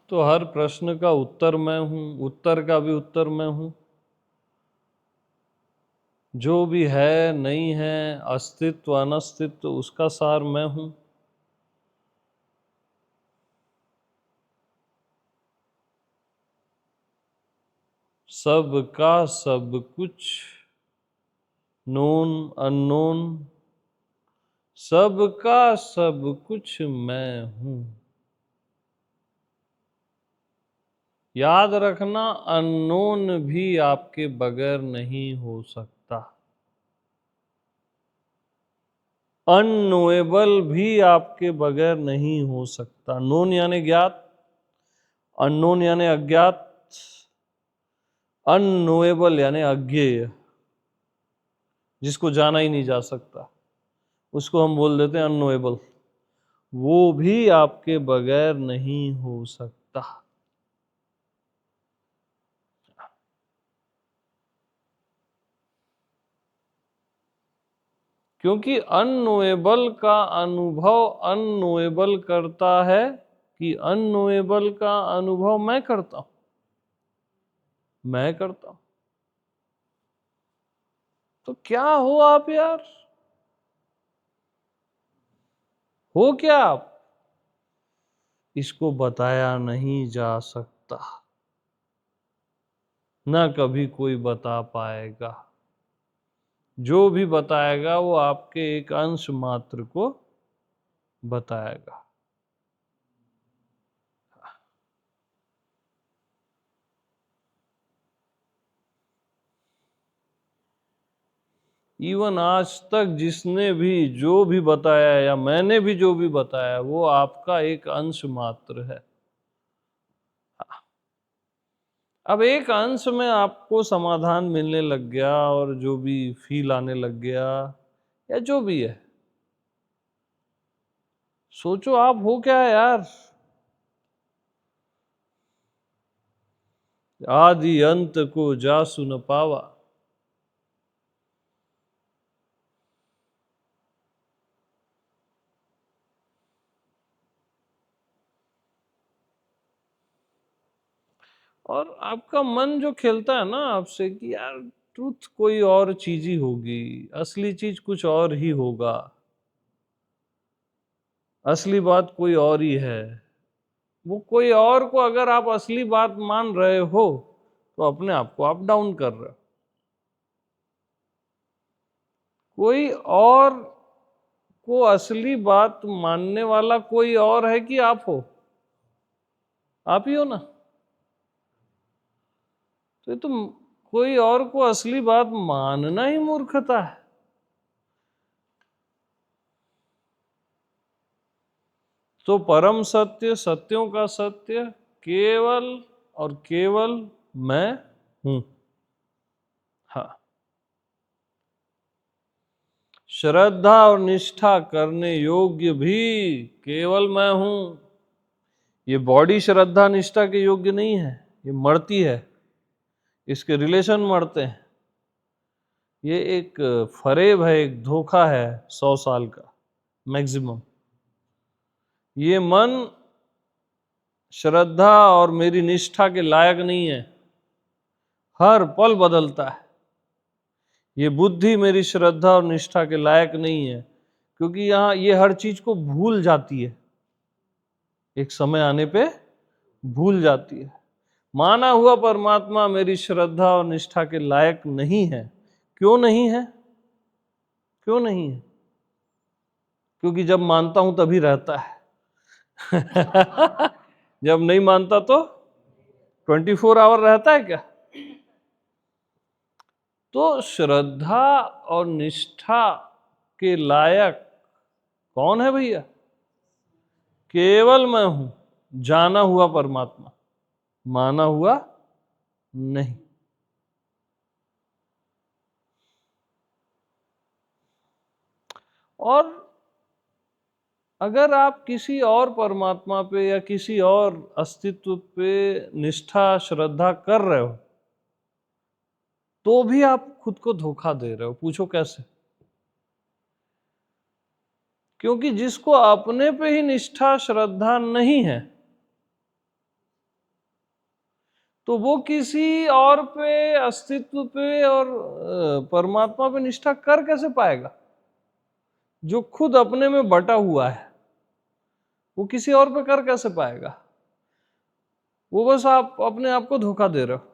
तो हर प्रश्न का उत्तर मैं हूं, उत्तर का भी उत्तर मैं हूं। जो भी है नहीं है, अस्तित्व अनस्तित्व, उसका सार मैं हूं। सब का सब कुछ, नोन अननोन, सब का सब कुछ मैं हूं। याद रखना, अननोन भी आपके बगैर नहीं हो सकता। अननोएबल भी आपके बगैर नहीं हो सकता। नोन यानी ज्ञात, अननोन यानी अज्ञात, अननोएबल यानी अज्ञेय, जिसको जाना ही नहीं जा सकता, उसको हम बोल देते हैं अननोएबल। वो भी आपके बगैर नहीं हो सकता। क्योंकि अननोएबल का अनुभव अननोएबल करता है, कि अननोएबल का अनुभव मैं करता हूं। मैं करता हूं। तो क्या हो आप यार? हो क्या आप? इसको बताया नहीं जा सकता, ना कभी कोई बता पाएगा। जो भी बताएगा वो आपके एक अंश मात्र को बताएगा। इवन आज तक जिसने भी जो भी बताया या मैंने भी जो भी बताया वो आपका एक अंश मात्र है। अब एक अंश में आपको समाधान मिलने लग गया और जो भी फील आने लग गया या जो भी है, सोचो आप हो क्या यार। आदि अंत को जासु न पावा। और आपका मन जो खेलता है ना आपसे कि यार ट्रुथ कोई और चीज ही होगी, असली चीज कुछ और ही होगा, असली बात कोई और ही है, वो कोई और को अगर आप असली बात मान रहे हो तो अपने आप को आप डाउन कर रहे हो। कोई और को असली बात मानने वाला कोई और है कि आप हो? आप ही हो ना। तो ये तो कोई और को असली बात मानना ही मूर्खता है। तो परम सत्य, सत्यों का सत्य केवल और केवल मैं हूं। हाँ, श्रद्धा और निष्ठा करने योग्य भी केवल मैं हूं। ये बॉडी श्रद्धा निष्ठा के योग्य नहीं है, ये मरती है, इसके रिलेशन मरते हैं। ये एक फरेब है, एक धोखा है 100 साल का मैक्सिमम। ये मन श्रद्धा और मेरी निष्ठा के लायक नहीं है, हर पल बदलता है। ये बुद्धि मेरी श्रद्धा और निष्ठा के लायक नहीं है, क्योंकि यहाँ ये हर चीज को भूल जाती है, एक समय आने पे भूल जाती है। माना हुआ परमात्मा मेरी श्रद्धा और निष्ठा के लायक नहीं है। क्यों नहीं है? क्यों नहीं है? क्योंकि जब मानता हूं तभी रहता है। जब नहीं मानता तो 24 आवर रहता है क्या? तो श्रद्धा और निष्ठा के लायक कौन है भैया? केवल मैं हूं, जाना हुआ परमात्मा, माना हुआ नहीं। और अगर आप किसी और परमात्मा पे या किसी और अस्तित्व पे निष्ठा श्रद्धा कर रहे हो तो भी आप खुद को धोखा दे रहे हो। पूछो कैसे? क्योंकि जिसको अपने पे ही निष्ठा श्रद्धा नहीं है तो वो किसी और पे, अस्तित्व पे और परमात्मा पे निष्ठा कर कैसे पाएगा? जो खुद अपने में बटा हुआ है वो किसी और पे कर कैसे पाएगा? वो बस आप अपने आप को धोखा दे रहे हो।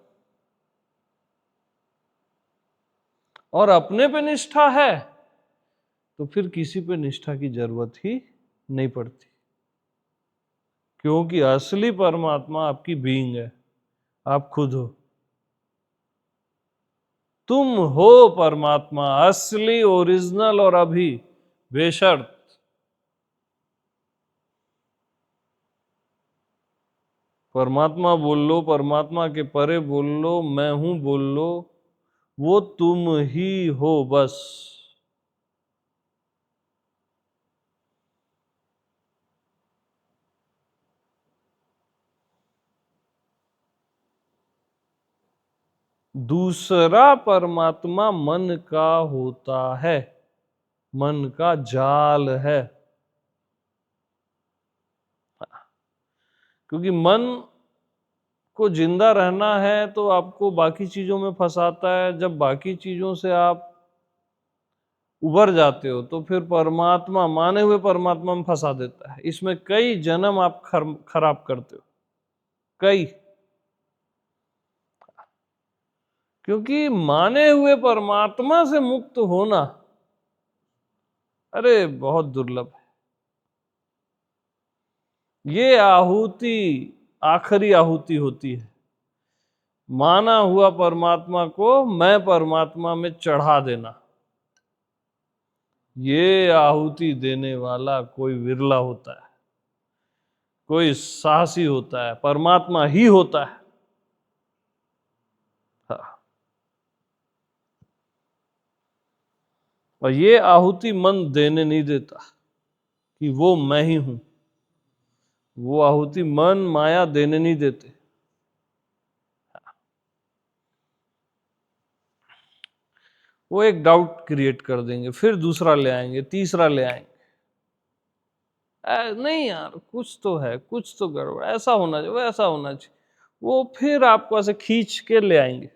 और अपने पे निष्ठा है तो फिर किसी पे निष्ठा की जरूरत ही नहीं पड़ती, क्योंकि असली परमात्मा आपकी बीइंग है, आप खुद हो। तुम हो परमात्मा, असली, ओरिजिनल और अभी बेशर्त। परमात्मा बोल लो, परमात्मा के परे बोल लो, मैं हूं बोल लो, वो तुम ही हो बस। दूसरा परमात्मा मन का होता है, मन का जाल है। क्योंकि मन को जिंदा रहना है तो आपको बाकी चीजों में फंसाता है। जब बाकी चीजों से आप उबर जाते हो तो फिर परमात्मा, माने हुए परमात्मा में फंसा देता है। इसमें कई जन्म आप खराब करते हो, कई। क्योंकि माने हुए परमात्मा से मुक्त होना, अरे बहुत दुर्लभ है। ये आहुति आखिरी आहुति होती है, माना हुआ परमात्मा को मैं परमात्मा में चढ़ा देना। ये आहुति देने वाला कोई विरला होता है, कोई साहसी होता है, परमात्मा ही होता है। हाँ। और ये आहुति मन देने नहीं देता कि वो मैं ही हूं। वो आहुति मन माया देने नहीं देते। वो एक डाउट क्रिएट कर देंगे, फिर दूसरा ले आएंगे, तीसरा ले आएंगे। नहीं यार, कुछ तो है, कुछ तो गड़बड़, ऐसा होना चाहिए, वैसा होना चाहिए। वो फिर आपको ऐसे खींच के ले आएंगे।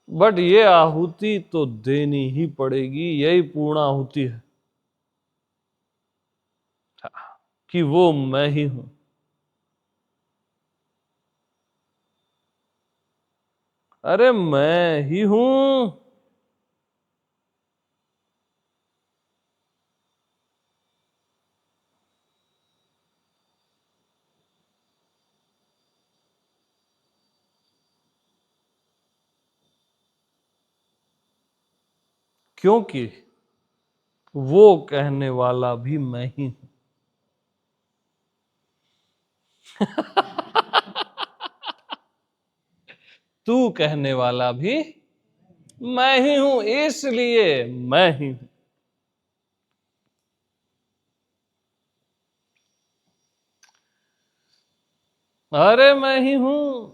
बट ये आहुति तो देनी ही पड़ेगी, यही पूर्ण आहुति है कि वो मैं ही हूं। अरे मैं ही हूं। क्योंकि वो कहने वाला भी मैं ही हूं। तू कहने वाला भी मैं ही हूं, इसलिए मैं ही हूं। अरे मैं ही हूं।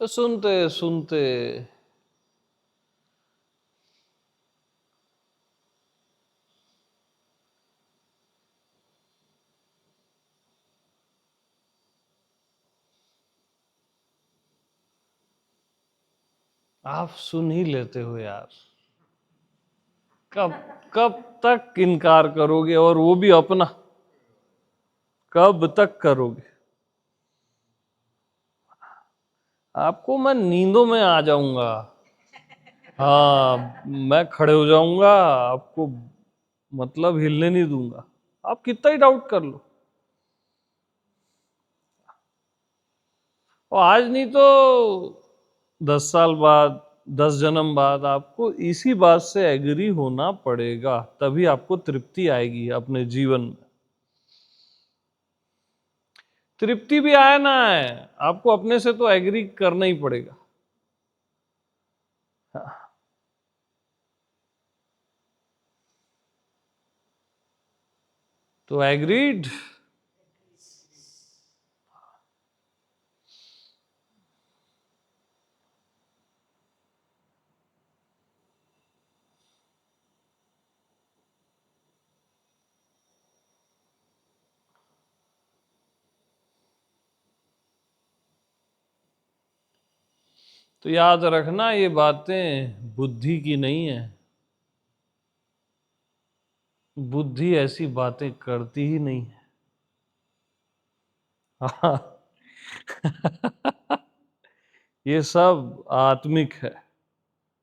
तो सुनते सुनते आप सुन ही लेते हो यार। कब कब तक इनकार करोगे, और वो भी अपना? कब तक करोगे? आपको मैं नींदों में आ जाऊंगा। हाँ, मैं खड़े हो जाऊंगा, आपको मतलब हिलने नहीं दूंगा। आप कितना ही डाउट कर लो। और आज नहीं तो 10 साल बाद, 10 जन्म बाद आपको इसी बात से एग्री होना पड़ेगा, तभी आपको तृप्ति आएगी अपने जीवन में। तृप्ति भी आए ना आए, आपको अपने से तो एग्री करना ही पड़ेगा। तो एग्रीड। तो याद रखना, ये बातें बुद्धि की नहीं है। बुद्धि ऐसी बातें करती ही नहीं है। ये सब आत्मिक है।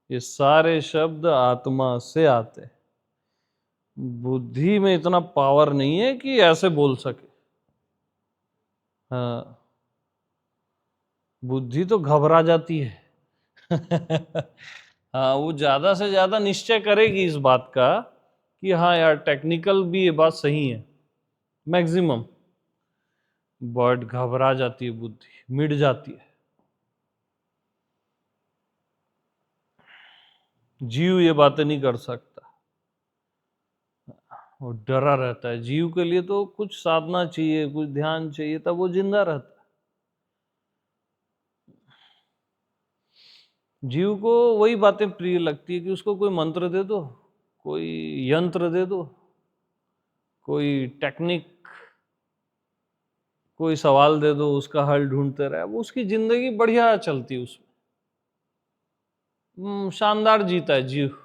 ये सारे शब्द आत्मा से आते हैं। बुद्धि में इतना पावर नहीं है कि ऐसे बोल सके। हाँ, बुद्धि तो घबरा जाती है। हाँ, वो ज्यादा से ज्यादा निश्चय करेगी इस बात का कि हाँ यार, टेक्निकल भी ये बात सही है, मैक्सिमम। बट घबरा जाती है बुद्धि, मिट जाती है। जीव ये बातें नहीं कर सकता, वो डरा रहता है। जीव के लिए तो कुछ साधना चाहिए, कुछ ध्यान चाहिए, तब वो जिंदा रहता है। जीव को वही बातें प्रिय लगती है कि उसको कोई मंत्र दे दो, कोई यंत्र दे दो, कोई टेक्निक, कोई सवाल दे दो, उसका हल ढूंढते रहे, वो उसकी जिंदगी बढ़िया चलती है उसमें। शानदार जीता है जीव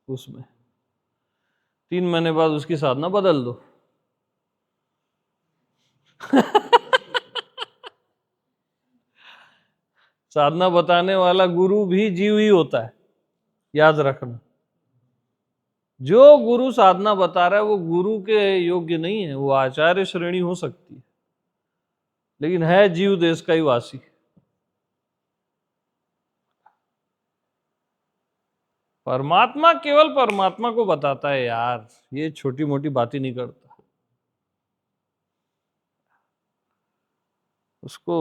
उसमें। 3 महीने बाद उसकी साधना बदल दो, साधना बताने वाला गुरु भी जीव ही होता है, याद रखना। जो गुरु साधना बता रहा है वो गुरु के योग्य नहीं है, वो आचार्य श्रेणी हो सकती है, लेकिन है जीव देश का ही वासी। परमात्मा केवल परमात्मा को बताता है यार, ये छोटी मोटी बातें नहीं करता। उसको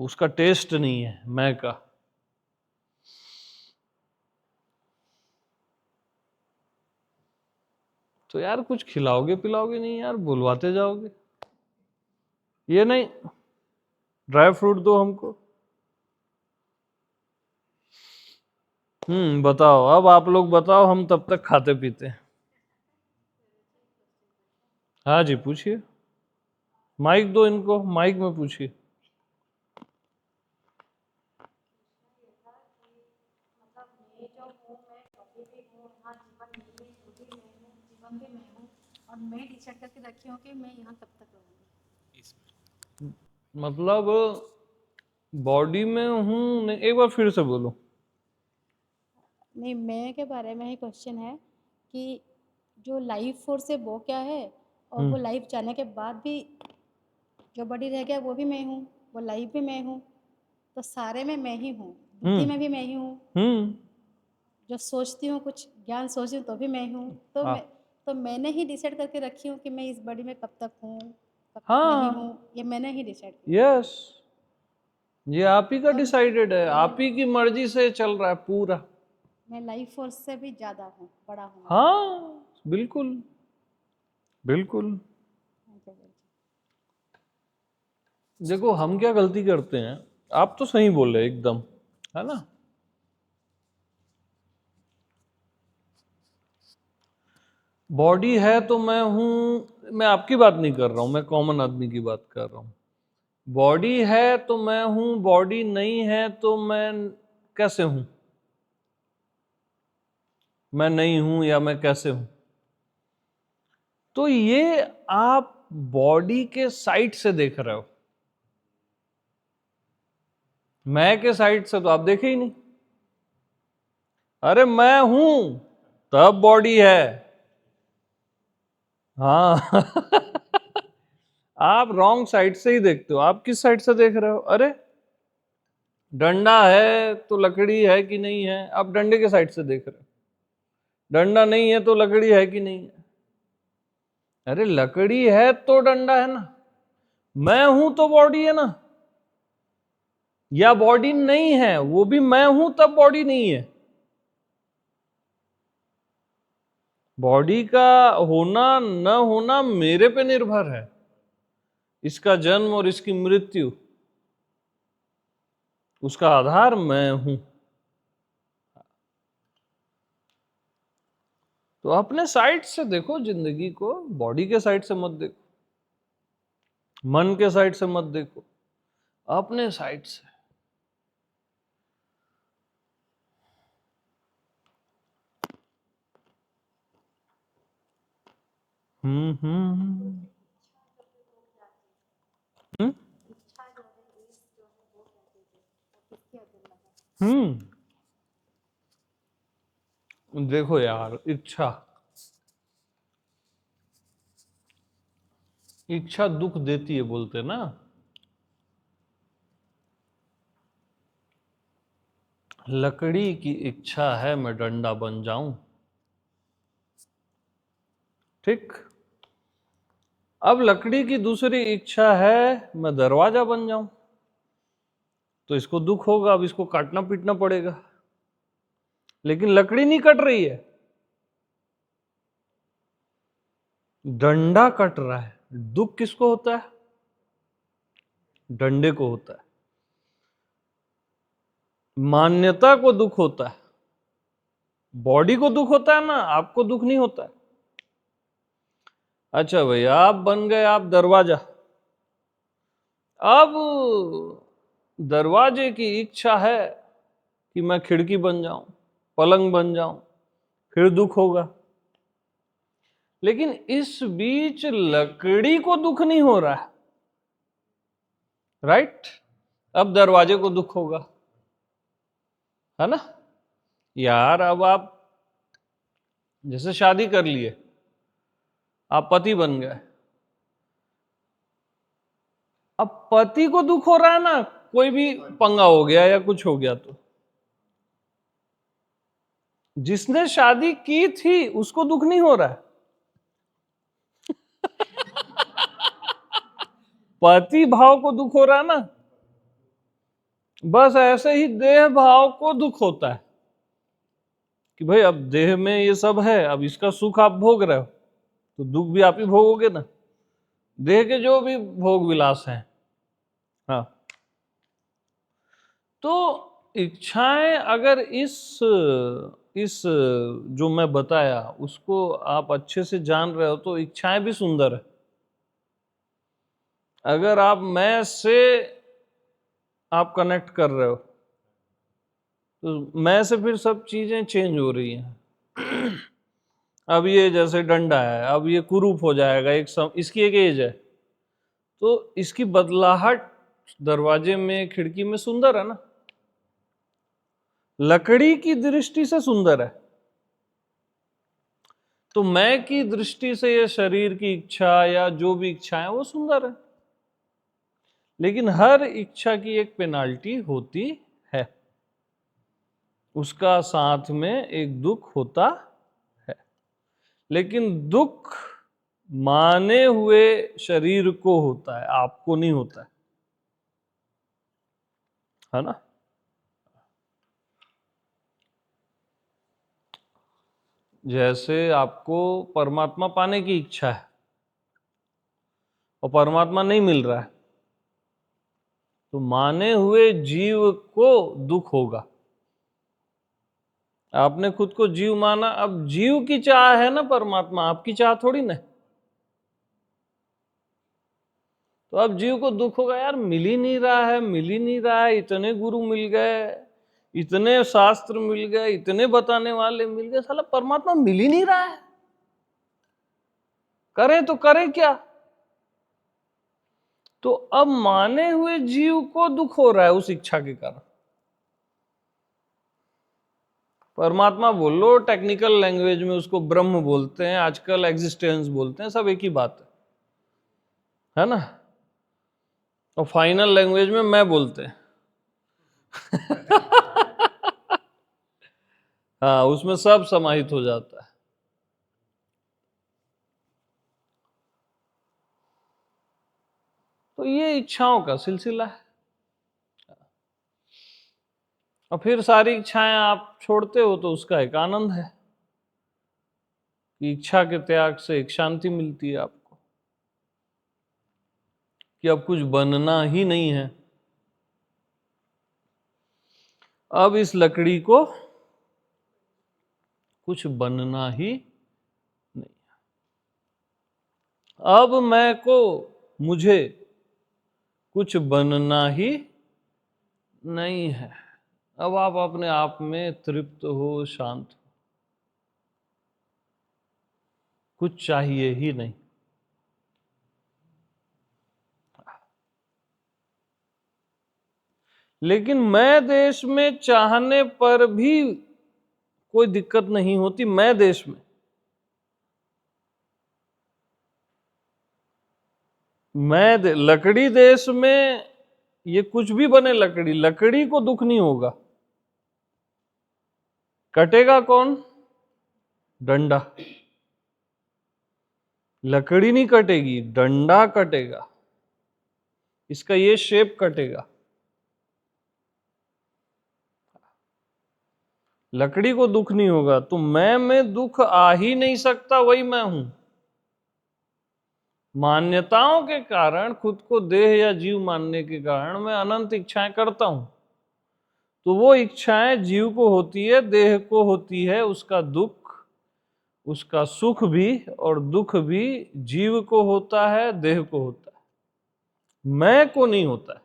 उसका टेस्ट नहीं है मैं का। तो यार कुछ खिलाओगे पिलाओगे नहीं यार, बुलवाते जाओगे। ये नहीं, ड्राई फ्रूट दो हमको। बताओ, अब आप लोग बताओ, हम तब तक खाते पीते हैं। हाँ जी पूछिए, माइक दो इनको, माइक में पूछिए। और मैं डिसाइड करके रखी हूँ कि मैं यहाँ कब तक रहूँगी। मतलब बॉडी में हूँ नहीं, एक बार फिर से बोलो। नहीं, मैं के बारे में ही क्वेश्चन है कि जो लाइफ फोर्स है वो क्या है, और वो लाइफ जाने के बाद भी जो बॉडी रह गया वो भी मैं हूँ, वो लाइफ भी मैं हूँ, तो सारे में मैं ही हूँ, बुद्धि में भी मैं ही हूँ, जो सोचती हूँ कुछ ज्ञान सोचती हूँ तो भी मैं हूँ। तो मैंने ही डिसाइड करके रखी हूँ कि मैं इस बॉडी में कब तक हूँ, कब तक नहीं हूँ, ये मैंने ही डिसाइड किया। यस, ये आप ही का डिसाइडेड है, आप ही की मर्जी से चल रहा है पूरा। मैं लाइफ फोर्स से भी ज्यादा हूँ, बड़ा हूँ। हाँ बिल्कुल बिल्कुल। देखो हम क्या गलती करते हैं, आप तो सही बोल रहे एकदम, है ना। बॉडी है तो मैं हूं, मैं आपकी बात नहीं कर रहा हूं, मैं कॉमन आदमी की बात कर रहा हूं। बॉडी है तो मैं हूं, बॉडी नहीं है तो मैं कैसे हूं, मैं नहीं हूं या मैं कैसे हूं। तो ये आप बॉडी के साइड से देख रहे हो, मैं के साइड से तो आप देखे ही नहीं। अरे मैं हूं तब बॉडी है। हाँ आप रॉन्ग साइड से ही देखते हो। आप किस साइड से देख रहे हो, अरे डंडा है तो लकड़ी है कि नहीं है, आप डंडे के साइड से देख रहे हो। डंडा नहीं है तो लकड़ी है कि नहीं है, अरे लकड़ी है तो डंडा है ना। मैं हूं तो बॉडी है ना, या बॉडी नहीं है वो भी मैं हूं तब बॉडी नहीं है। बॉडी का होना न होना मेरे पे निर्भर है, इसका जन्म और इसकी मृत्यु, उसका आधार मैं हूं। तो अपने साइड से देखो जिंदगी को, बॉडी के साइड से मत देखो, मन के साइड से मत देखो, अपने साइड से। हम्म हम्म हम्म देखो यार, इच्छा इच्छा दुख देती है बोलते ना। लकड़ी की इच्छा है मैं डंडा बन जाऊं, ठीक। अब लकड़ी की दूसरी इच्छा है मैं दरवाजा बन जाऊं, तो इसको दुख होगा, अब इसको काटना पीटना पड़ेगा। लेकिन लकड़ी नहीं कट रही है, डंडा कट रहा है। दुख किसको होता है, डंडे को होता है। मान्यता को दुख होता है, बॉडी को दुख होता है ना, आपको दुख नहीं होता है। अच्छा भाई, आप बन गए आप दरवाजा। अब दरवाजे की इच्छा है कि मैं खिड़की बन जाऊं, पलंग बन जाऊं, फिर दुख होगा। लेकिन इस बीच लकड़ी को दुख नहीं हो रहा है, राइट? अब दरवाजे को दुख होगा, है ना? यार अब आप जैसे शादी कर लिए, आप पति बन गए, अब पति को दुख हो रहा है ना, कोई भी पंगा हो गया या कुछ हो गया तो जिसने शादी की थी उसको दुख नहीं हो रहा है। पति भाव को दुख हो रहा है ना। बस ऐसे ही देह भाव को दुख होता है कि भाई अब देह में ये सब है, अब इसका सुख आप भोग रहे हो तो दुख भी आप ही भोगोगे ना, देह के जो भी भोग विलास हैं। हाँ, तो इच्छाएं अगर इस जो मैं बताया उसको आप अच्छे से जान रहे हो तो इच्छाएं भी सुंदर है। अगर आप मैं से आप कनेक्ट कर रहे हो तो मैं से फिर सब चीजें चेंज हो रही हैं। अब ये जैसे डंडा है, अब ये कुरूप हो जाएगा, इसकी एक एज है तो इसकी बदलाहट दरवाजे में खिड़की में सुंदर है ना, लकड़ी की दृष्टि से सुंदर है। तो मैं की दृष्टि से ये शरीर की इच्छा या जो भी इच्छा है वो सुंदर है, लेकिन हर इच्छा की एक पेनाल्टी होती है, उसका साथ में एक दुख होता है। लेकिन दुख माने हुए शरीर को होता है, आपको नहीं होता है ना। जैसे आपको परमात्मा पाने की इच्छा है और परमात्मा नहीं मिल रहा है तो माने हुए जीव को दुख होगा। आपने खुद को जीव माना, अब जीव की चाह है ना परमात्मा, आपकी चाह थोड़ी ना। तो अब जीव को दुख होगा, यार मिल ही नहीं रहा है, मिल ही नहीं रहा है, इतने गुरु मिल गए, इतने शास्त्र मिल गए, इतने बताने वाले मिल गए, साला परमात्मा मिल ही नहीं रहा है, करें तो करें क्या। तो अब माने हुए जीव को दुख हो रहा है उस इच्छा के कारण। परमात्मा बोल लो, टेक्निकल लैंग्वेज में उसको ब्रह्म बोलते हैं, आजकल एग्जिस्टेंस बोलते हैं, सब एक ही बात है ना। और फाइनल लैंग्वेज में मैं बोलते हैं। हाँ, उसमें सब समाहित हो जाता है। तो ये इच्छाओं का सिलसिला है। और फिर सारी इच्छाएं आप छोड़ते हो तो उसका एक आनंद है कि इच्छा के त्याग से एक शांति मिलती है आपको कि अब कुछ बनना ही नहीं है। अब इस लकड़ी को कुछ बनना ही नहीं। अब मैं को मुझे कुछ बनना ही नहीं है। अब आप अपने आप में तृप्त हो, शांत हो, कुछ चाहिए ही नहीं। लेकिन मैं देश में चाहने पर भी कोई दिक्कत नहीं होती। मैं देश में लकड़ी देश में ये कुछ भी बने, लकड़ी लकड़ी को दुख नहीं होगा। कटेगा कौन? डंडा। लकड़ी नहीं कटेगी, डंडा कटेगा, इसका ये शेप कटेगा। लकड़ी को दुख नहीं होगा। तो मैं में दुख आ ही नहीं सकता, वही मैं हूं। मान्यताओं के कारण, खुद को देह या जीव मानने के कारण मैं अनंत इच्छाएं करता हूं। तो वो इच्छाएं जीव को होती है, देह को होती है, उसका दुख, उसका सुख भी और दुख भी जीव को होता है, देह को होता है, मैं को नहीं होता है।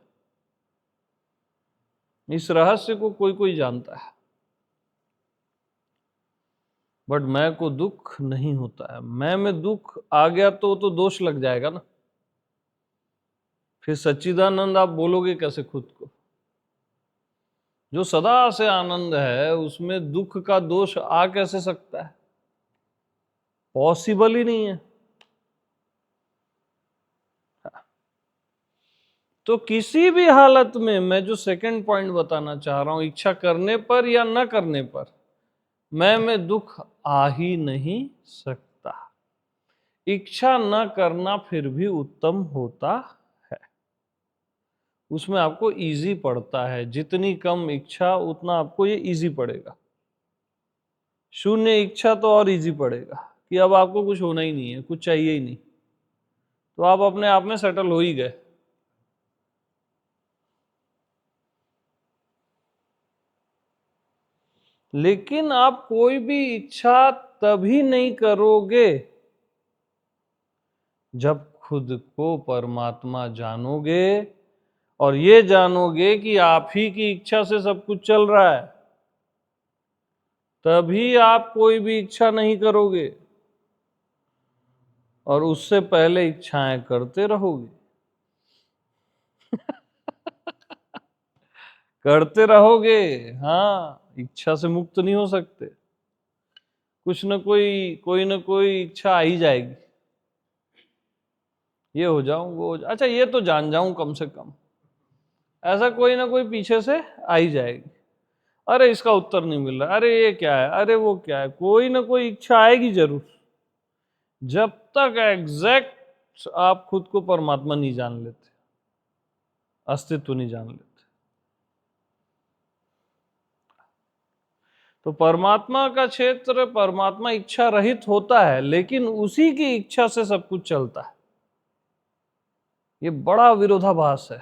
इस रहस्य को कोई कोई जानता है, बट मैं को दुख नहीं होता है। मैं में दुख आ गया तो दोष लग जाएगा ना, फिर सच्चिदानंद आप बोलोगे कैसे खुद को? जो सदा से आनंद है उसमें दुख का दोष आ कैसे सकता है? पॉसिबल ही नहीं है। तो किसी भी हालत में, मैं जो सेकंड पॉइंट बताना चाह रहा हूं, इच्छा करने पर या न करने पर मैं में दुख आ ही नहीं सकता। इच्छा न करना फिर भी उत्तम होता है, उसमें आपको इजी पड़ता है। जितनी कम इच्छा उतना आपको ये इजी पड़ेगा। शून्य इच्छा तो और इजी पड़ेगा कि अब आपको कुछ होना ही नहीं है, कुछ चाहिए ही नहीं, तो आप अपने आप में सेटल हो ही गए। लेकिन आप कोई भी इच्छा तभी नहीं करोगे जब खुद को परमात्मा जानोगे और ये जानोगे कि आप ही की इच्छा से सब कुछ चल रहा है। तभी आप कोई भी इच्छा नहीं करोगे और उससे पहले इच्छाएं करते रहोगे। करते रहोगे, हाँ, इच्छा से मुक्त नहीं हो सकते। कुछ न कोई न कोई इच्छा आ ही जाएगी। ये हो जाऊं, वो अच्छा ये तो जान जाऊं कम से कम, ऐसा कोई ना कोई पीछे से आ ही जाएगी। अरे इसका उत्तर नहीं मिल रहा, अरे ये क्या है, अरे वो क्या है, कोई ना कोई इच्छा आएगी जरूर। जब तक एग्जैक्ट आप खुद को परमात्मा नहीं जान लेते, अस्तित्व नहीं जान लेते। तो परमात्मा का क्षेत्र, परमात्मा इच्छा रहित होता है, लेकिन उसी की इच्छा से सब कुछ चलता है। ये बड़ा विरोधाभास है,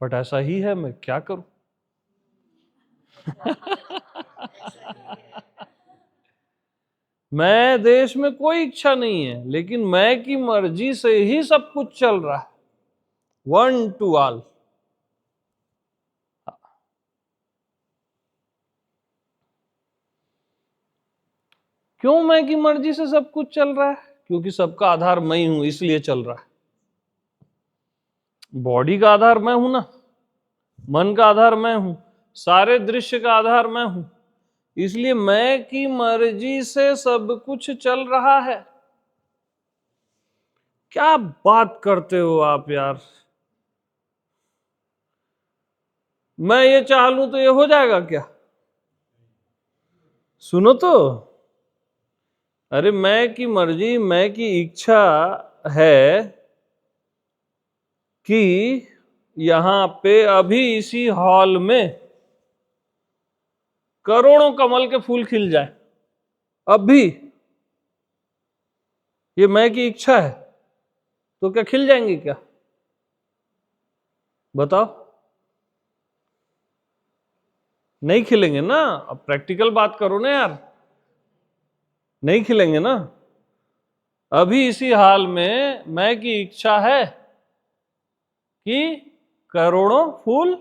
बट ऐसा ही है, मैं क्या करूं। मैं देश में कोई इच्छा नहीं है, लेकिन मैं की मर्जी से ही सब कुछ चल रहा है, वन टू ऑल। क्यों मैं की मर्जी से सब कुछ चल रहा है? क्योंकि सबका आधार मैं ही हूं, इसलिए चल रहा है। बॉडी का आधार मैं हूं ना, मन का आधार मैं हूं, सारे दृश्य का आधार मैं हूं, इसलिए मैं की मर्जी से सब कुछ चल रहा है। क्या बात करते हो आप यार? मैं ये चाह लूं तो ये हो जाएगा क्या? सुनो तो, अरे मैं की मर्जी, मैं की इच्छा है कि यहां पे अभी इसी हॉल में करोड़ों कमल के फूल खिल जाए। अभी ये मैं की इच्छा है, तो क्या खिल जाएंगे क्या? बताओ। नहीं खिलेंगे ना। अब प्रैक्टिकल बात करो ना यार, नहीं खिलेंगे ना। अभी इसी हाल में मैं की इच्छा है कि करोड़ों फूल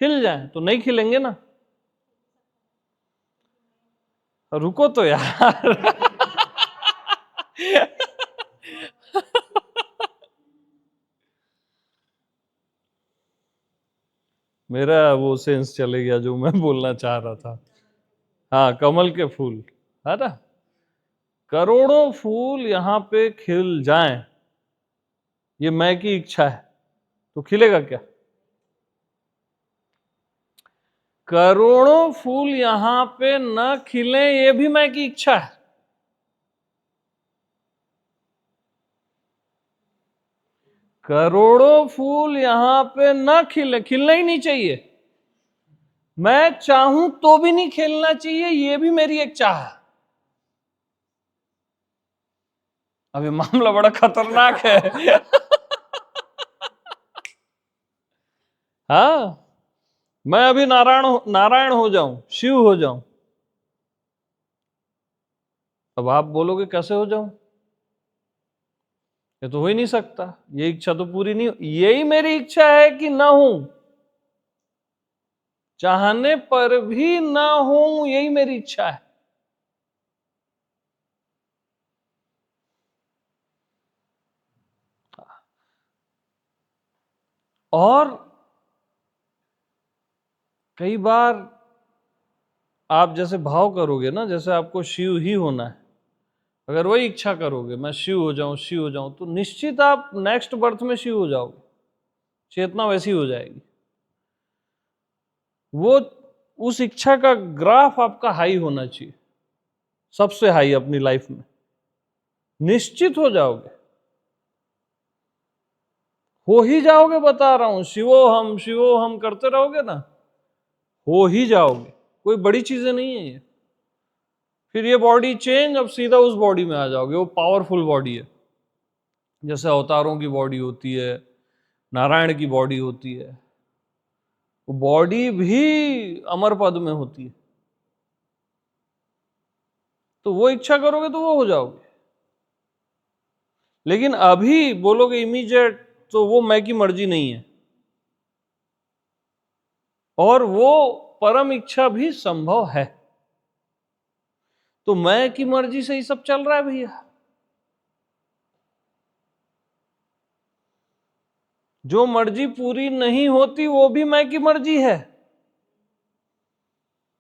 खिल जाएं, तो नहीं खिलेंगे ना। रुको तो यार। मेरा वो सेंस चले गया जो मैं बोलना चाह रहा था। हाँ, कमल के फूल है ना, करोड़ों फूल यहां पे खिल जाएं, ये मैं की इच्छा है, तो खिलेगा क्या? करोड़ों फूल यहां पे न खिले, ये भी मैं की इच्छा है। करोड़ों फूल यहां पे न खिले, खिलना ही नहीं चाहिए, मैं चाहूं तो भी नहीं खिलना चाहिए, ये भी मेरी एक चाह है। अभी मामला बड़ा खतरनाक है। हाँ, मैं अभी नारायण हो जाऊं, शिव हो जाऊं, अब आप बोलोगे कैसे हो जाऊं? ये तो हो ही नहीं सकता, ये इच्छा तो पूरी नहीं, यही मेरी इच्छा है कि ना हूं, चाहने पर भी ना हूं, यही मेरी इच्छा है। और कई बार आप जैसे भाव करोगे ना, जैसे आपको शिव ही होना है, अगर वही इच्छा करोगे मैं शिव हो जाऊं, शिव हो जाऊं, तो निश्चित आप नेक्स्ट बर्थ में शिव हो जाओगे, चेतना वैसी हो जाएगी। वो उस इच्छा का ग्राफ आपका हाई होना चाहिए, सबसे हाई अपनी लाइफ में, निश्चित हो जाओगे, हो ही जाओगे, बता रहा हूं। शिवो हम करते रहोगे ना, हो ही जाओगे। कोई बड़ी चीजें नहीं है ये। फिर ये बॉडी चेंज, अब सीधा उस बॉडी में आ जाओगे। वो पावरफुल बॉडी है, जैसे अवतारों की बॉडी होती है, नारायण की बॉडी होती है। वो बॉडी भी अमर पद में होती है। तो वो इच्छा करोगे तो वो हो जाओगे। लेकिन अभी बोलोगे इमीडिएट, तो वो मैं की मर्जी नहीं है। और वो परम इच्छा भी संभव है। तो मैं की मर्जी से ही सब चल रहा है भैया। जो मर्जी पूरी नहीं होती वो भी मैं की मर्जी है,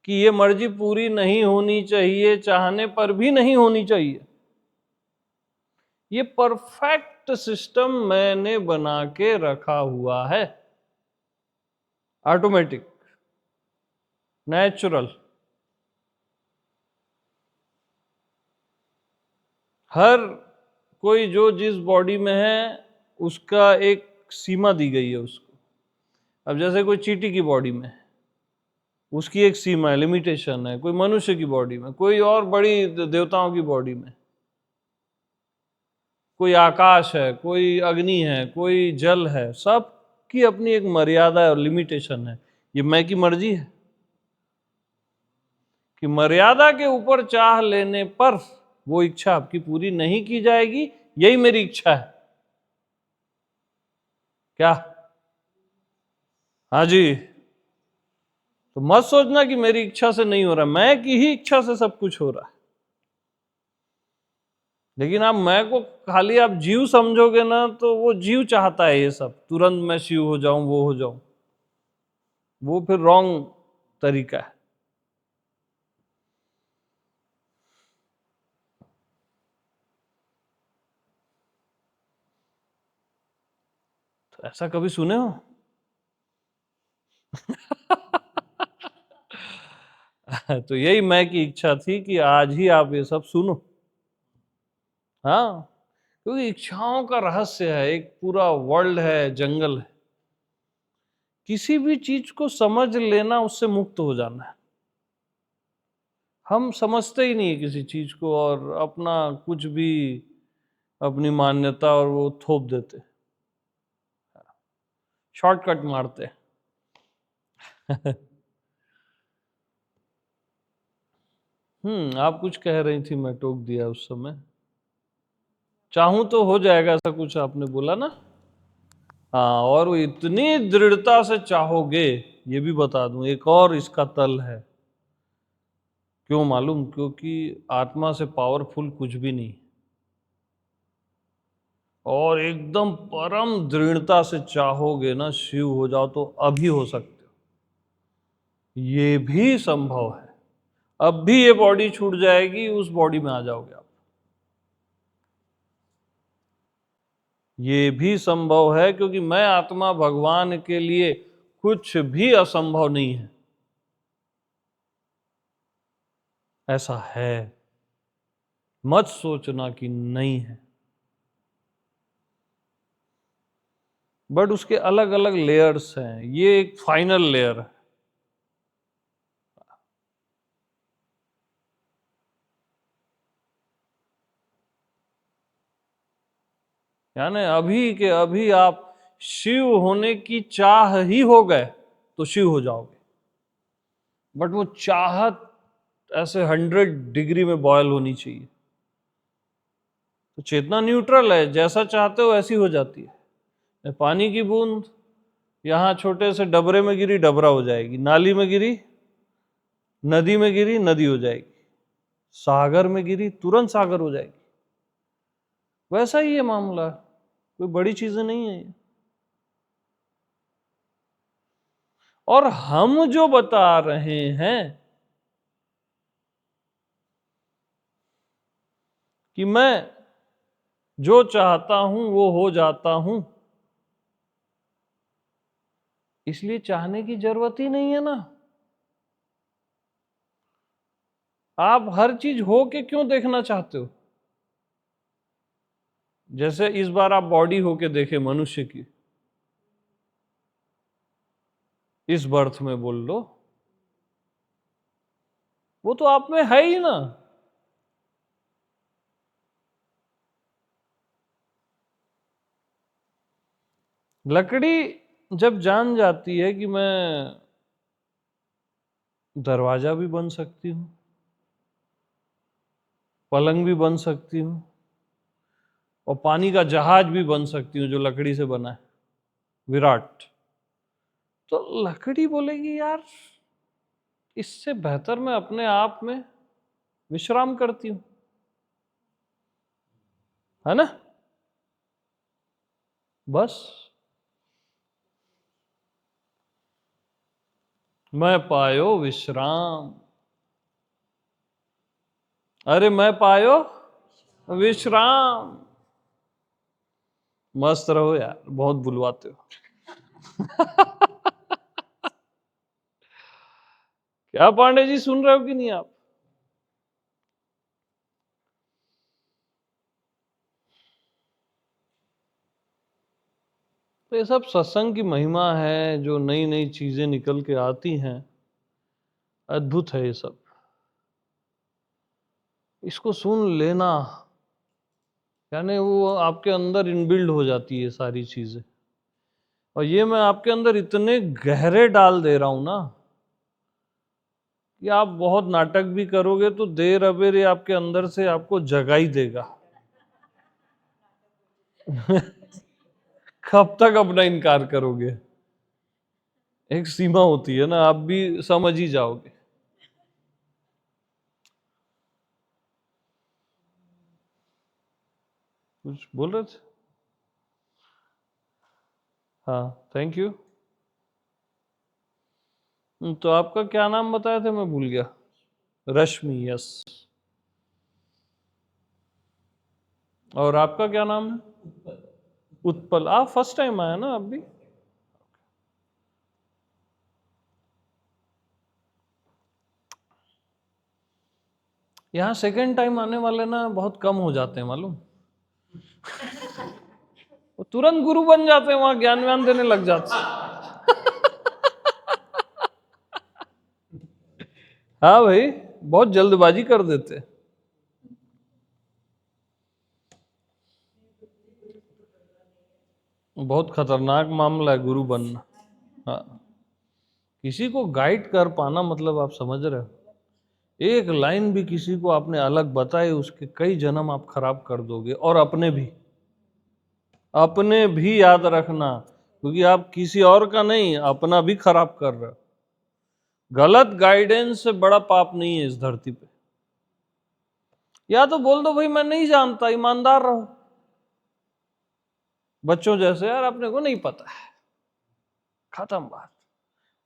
कि ये मर्जी पूरी नहीं होनी चाहिए, चाहने पर भी नहीं होनी चाहिए। ये परफेक्ट सिस्टम मैंने बना के रखा हुआ है, ऑटोमेटिक, नेचुरल। हर कोई जो जिस बॉडी में है उसका एक सीमा दी गई है उसको। अब जैसे कोई चींटी की बॉडी में है, उसकी एक सीमा है, लिमिटेशन है। कोई मनुष्य की बॉडी में, कोई और बड़ी देवताओं की बॉडी में, कोई आकाश है, कोई अग्नि है, कोई जल है, सब की अपनी एक मर्यादा है और लिमिटेशन है। ये मैं की मर्जी है कि मर्यादा के ऊपर चाह लेने पर वो इच्छा आपकी पूरी नहीं की जाएगी। यही मेरी इच्छा है। क्या? हाँ जी। तो मत सोचना कि मेरी इच्छा से नहीं हो रहा, मैं की ही इच्छा से सब कुछ हो रहा है। लेकिन आप मैं को खाली आप जीव समझोगे ना, तो वो जीव चाहता है ये सब, तुरंत मैं शिव हो जाऊं, वो हो जाऊं। वो फिर रॉन्ग तरीका है। तो ऐसा कभी सुने हो? तो यही मैं की इच्छा थी कि आज ही आप ये सब सुनो। हाँ, क्योंकि इच्छाओं का रहस्य है, एक पूरा वर्ल्ड है, जंगल है। किसी भी चीज को समझ लेना, उससे मुक्त हो जाना है। हम समझते ही नहीं है किसी चीज को, और अपना कुछ भी, अपनी मान्यता और वो थोप देते, शॉर्टकट मारते। आप कुछ कह रही थी, मैं टोक दिया उस समय। चाहूं तो हो जाएगा, ऐसा कुछ आपने बोला ना। हाँ, और वो इतनी दृढ़ता से चाहोगे, ये भी बता दूं, एक और इसका तल है। क्यों मालूम? क्योंकि आत्मा से पावरफुल कुछ भी नहीं, और एकदम परम दृढ़ता से चाहोगे ना शिव हो जाओ, तो अभी हो सकते हो। ये भी संभव है। अब भी ये बॉडी छूट जाएगी, उस बॉडी में आ जाओगे आप। ये भी संभव है, क्योंकि मैं आत्मा भगवान के लिए कुछ भी असंभव नहीं है। ऐसा है, मत सोचना कि नहीं है। बट उसके अलग अलग लेयर्स हैं, ये एक फाइनल लेयर है। यानी अभी के अभी आप शिव होने की चाह ही हो गए तो शिव हो जाओगे। बट वो चाहत ऐसे 100 डिग्री में बॉयल होनी चाहिए। तो चेतना न्यूट्रल है, जैसा चाहते हो ऐसी हो जाती है। पानी की बूंद यहाँ छोटे से डबरे में गिरी, डबरा हो जाएगी। नाली में गिरी, नदी में गिरी, नदी हो जाएगी। सागर में गिरी, तुरंत सागर हो जाएगी। वैसा ही है मामला, कोई बड़ी चीजें नहीं है। और हम जो बता रहे हैं कि मैं जो चाहता हूं वो हो जाता हूं, इसलिए चाहने की जरूरत ही नहीं है ना। आप हर चीज हो के क्यों देखना चाहते हो? जैसे इस बार आप बॉडी होके देखे मनुष्य की, इस बर्थ में बोल लो, वो तो आप में है ही ना। लकड़ी जब जान जाती है कि मैं दरवाजा भी बन सकती हूं, पलंग भी बन सकती हूं, और पानी का जहाज भी बन सकती हूँ जो लकड़ी से बना है, विराट, तो लकड़ी बोलेगी यार इससे बेहतर मैं अपने आप में विश्राम करती हूं, है ना। बस मैं पायो विश्राम, अरे मैं पायो विश्राम। मस्त रहो यार, बहुत बुलवाते हो। क्या पांडे जी, सुन रहे हो कि नहीं आप? तो ये सब सत्संग की महिमा है, जो नई नई चीजें निकल के आती हैं, अद्भुत है ये सब। इसको सुन लेना, यानी वो आपके अंदर इनबिल्ड हो जाती है सारी चीजें। और ये मैं आपके अंदर इतने गहरे डाल दे रहा हूं ना कि आप बहुत नाटक भी करोगे तो देर अबेर ये आपके अंदर से आपको जगा ही देगा। कब तक अपना इनकार करोगे? एक सीमा होती है ना, आप भी समझ ही जाओगे। कुछ बोल रहे थे? हाँ, थैंक यू। तो आपका क्या नाम बताया था, मैं भूल गया। रश्मि, यस। और आपका क्या नाम है? उत्पल। आप फर्स्ट टाइम आया ना आप भी? यहाँ सेकंड टाइम आने वाले ना बहुत कम हो जाते हैं मालूम। वो तुरंत गुरु बन जाते हैं, वहां ज्ञान व्यान देने लग जाते हैं। हाँ भाई, बहुत जल्दबाजी कर देते हैं। बहुत खतरनाक मामला है गुरु बनना। हाँ, किसी को गाइड कर पाना मतलब आप समझ रहे हो, एक लाइन भी किसी को आपने अलग बताई, उसके कई जन्म आप खराब कर दोगे। और अपने भी याद रखना, क्योंकि आप किसी और का नहीं, अपना भी खराब कर रहे हो। गलत गाइडेंस से बड़ा पाप नहीं है इस धरती पे। या तो बोल दो भाई मैं नहीं जानता, ईमानदार रहो, बच्चों जैसे, यार अपने को नहीं पता है, खत्म बात।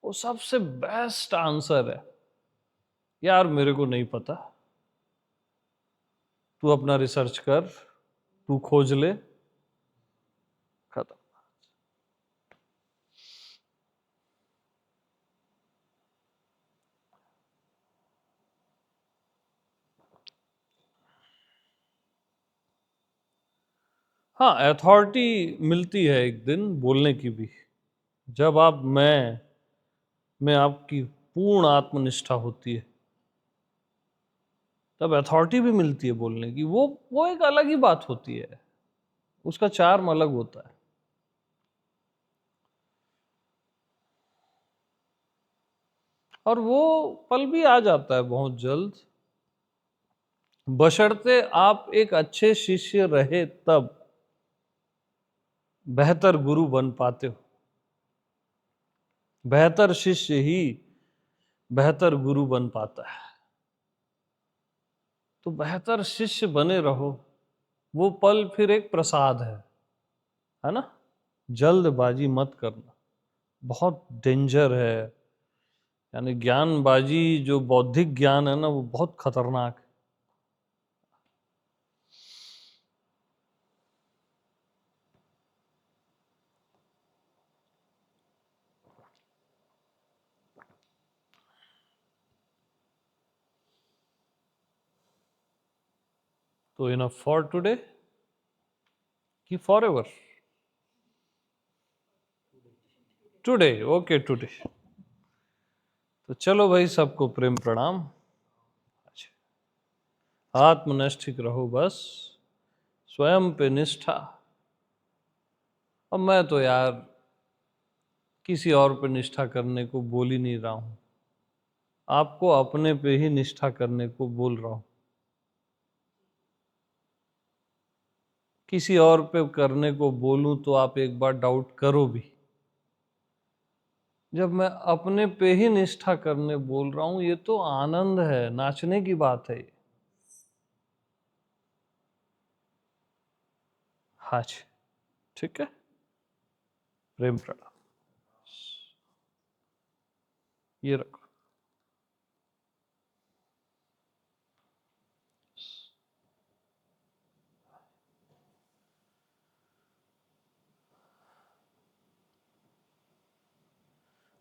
वो सबसे बेस्ट आंसर है, यार मेरे को नहीं पता, तू अपना रिसर्च कर, तू खोज ले, खत्म। हाँ, अथॉरिटी मिलती है एक दिन बोलने की भी, जब आप मैं में आपकी पूर्ण आत्मनिष्ठा होती है, तब अथॉरिटी भी मिलती है बोलने की। वो एक अलग ही बात होती है, उसका चार्म अलग होता है। और वो पल भी आ जाता है बहुत जल्द, बशर्ते आप एक अच्छे शिष्य रहे, तब बेहतर गुरु बन पाते हो। बेहतर शिष्य ही बेहतर गुरु बन पाता है। तो बेहतर शिष्य बने रहो, वो पल फिर एक प्रसाद है ना। जल्दबाजी मत करना, बहुत डेंजर है। यानी ज्ञानबाजी, जो बौद्धिक ज्ञान है ना, वो बहुत खतरनाक है। तो इनफ फॉर टुडे कि for ever? Today, okay today. तो चलो भाई, सबको प्रेम प्रणाम। अच्छा, आत्मनिष्ठ रहो बस, स्वयं पे निष्ठा। अब मैं तो यार किसी और पे निष्ठा करने को बोल ही नहीं रहा हूं, आपको अपने पे ही निष्ठा करने को बोल रहा हूं। किसी और पे करने को बोलूं तो आप एक बार डाउट करो भी। जब मैं अपने पे ही निष्ठा करने बोल रहा हूं, ये तो आनंद है, नाचने की बात है ये। हाँ जी, ठीक है, प्रेम प्रणाम। ये रखो।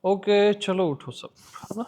ओके, चलो उठो सब, है ना।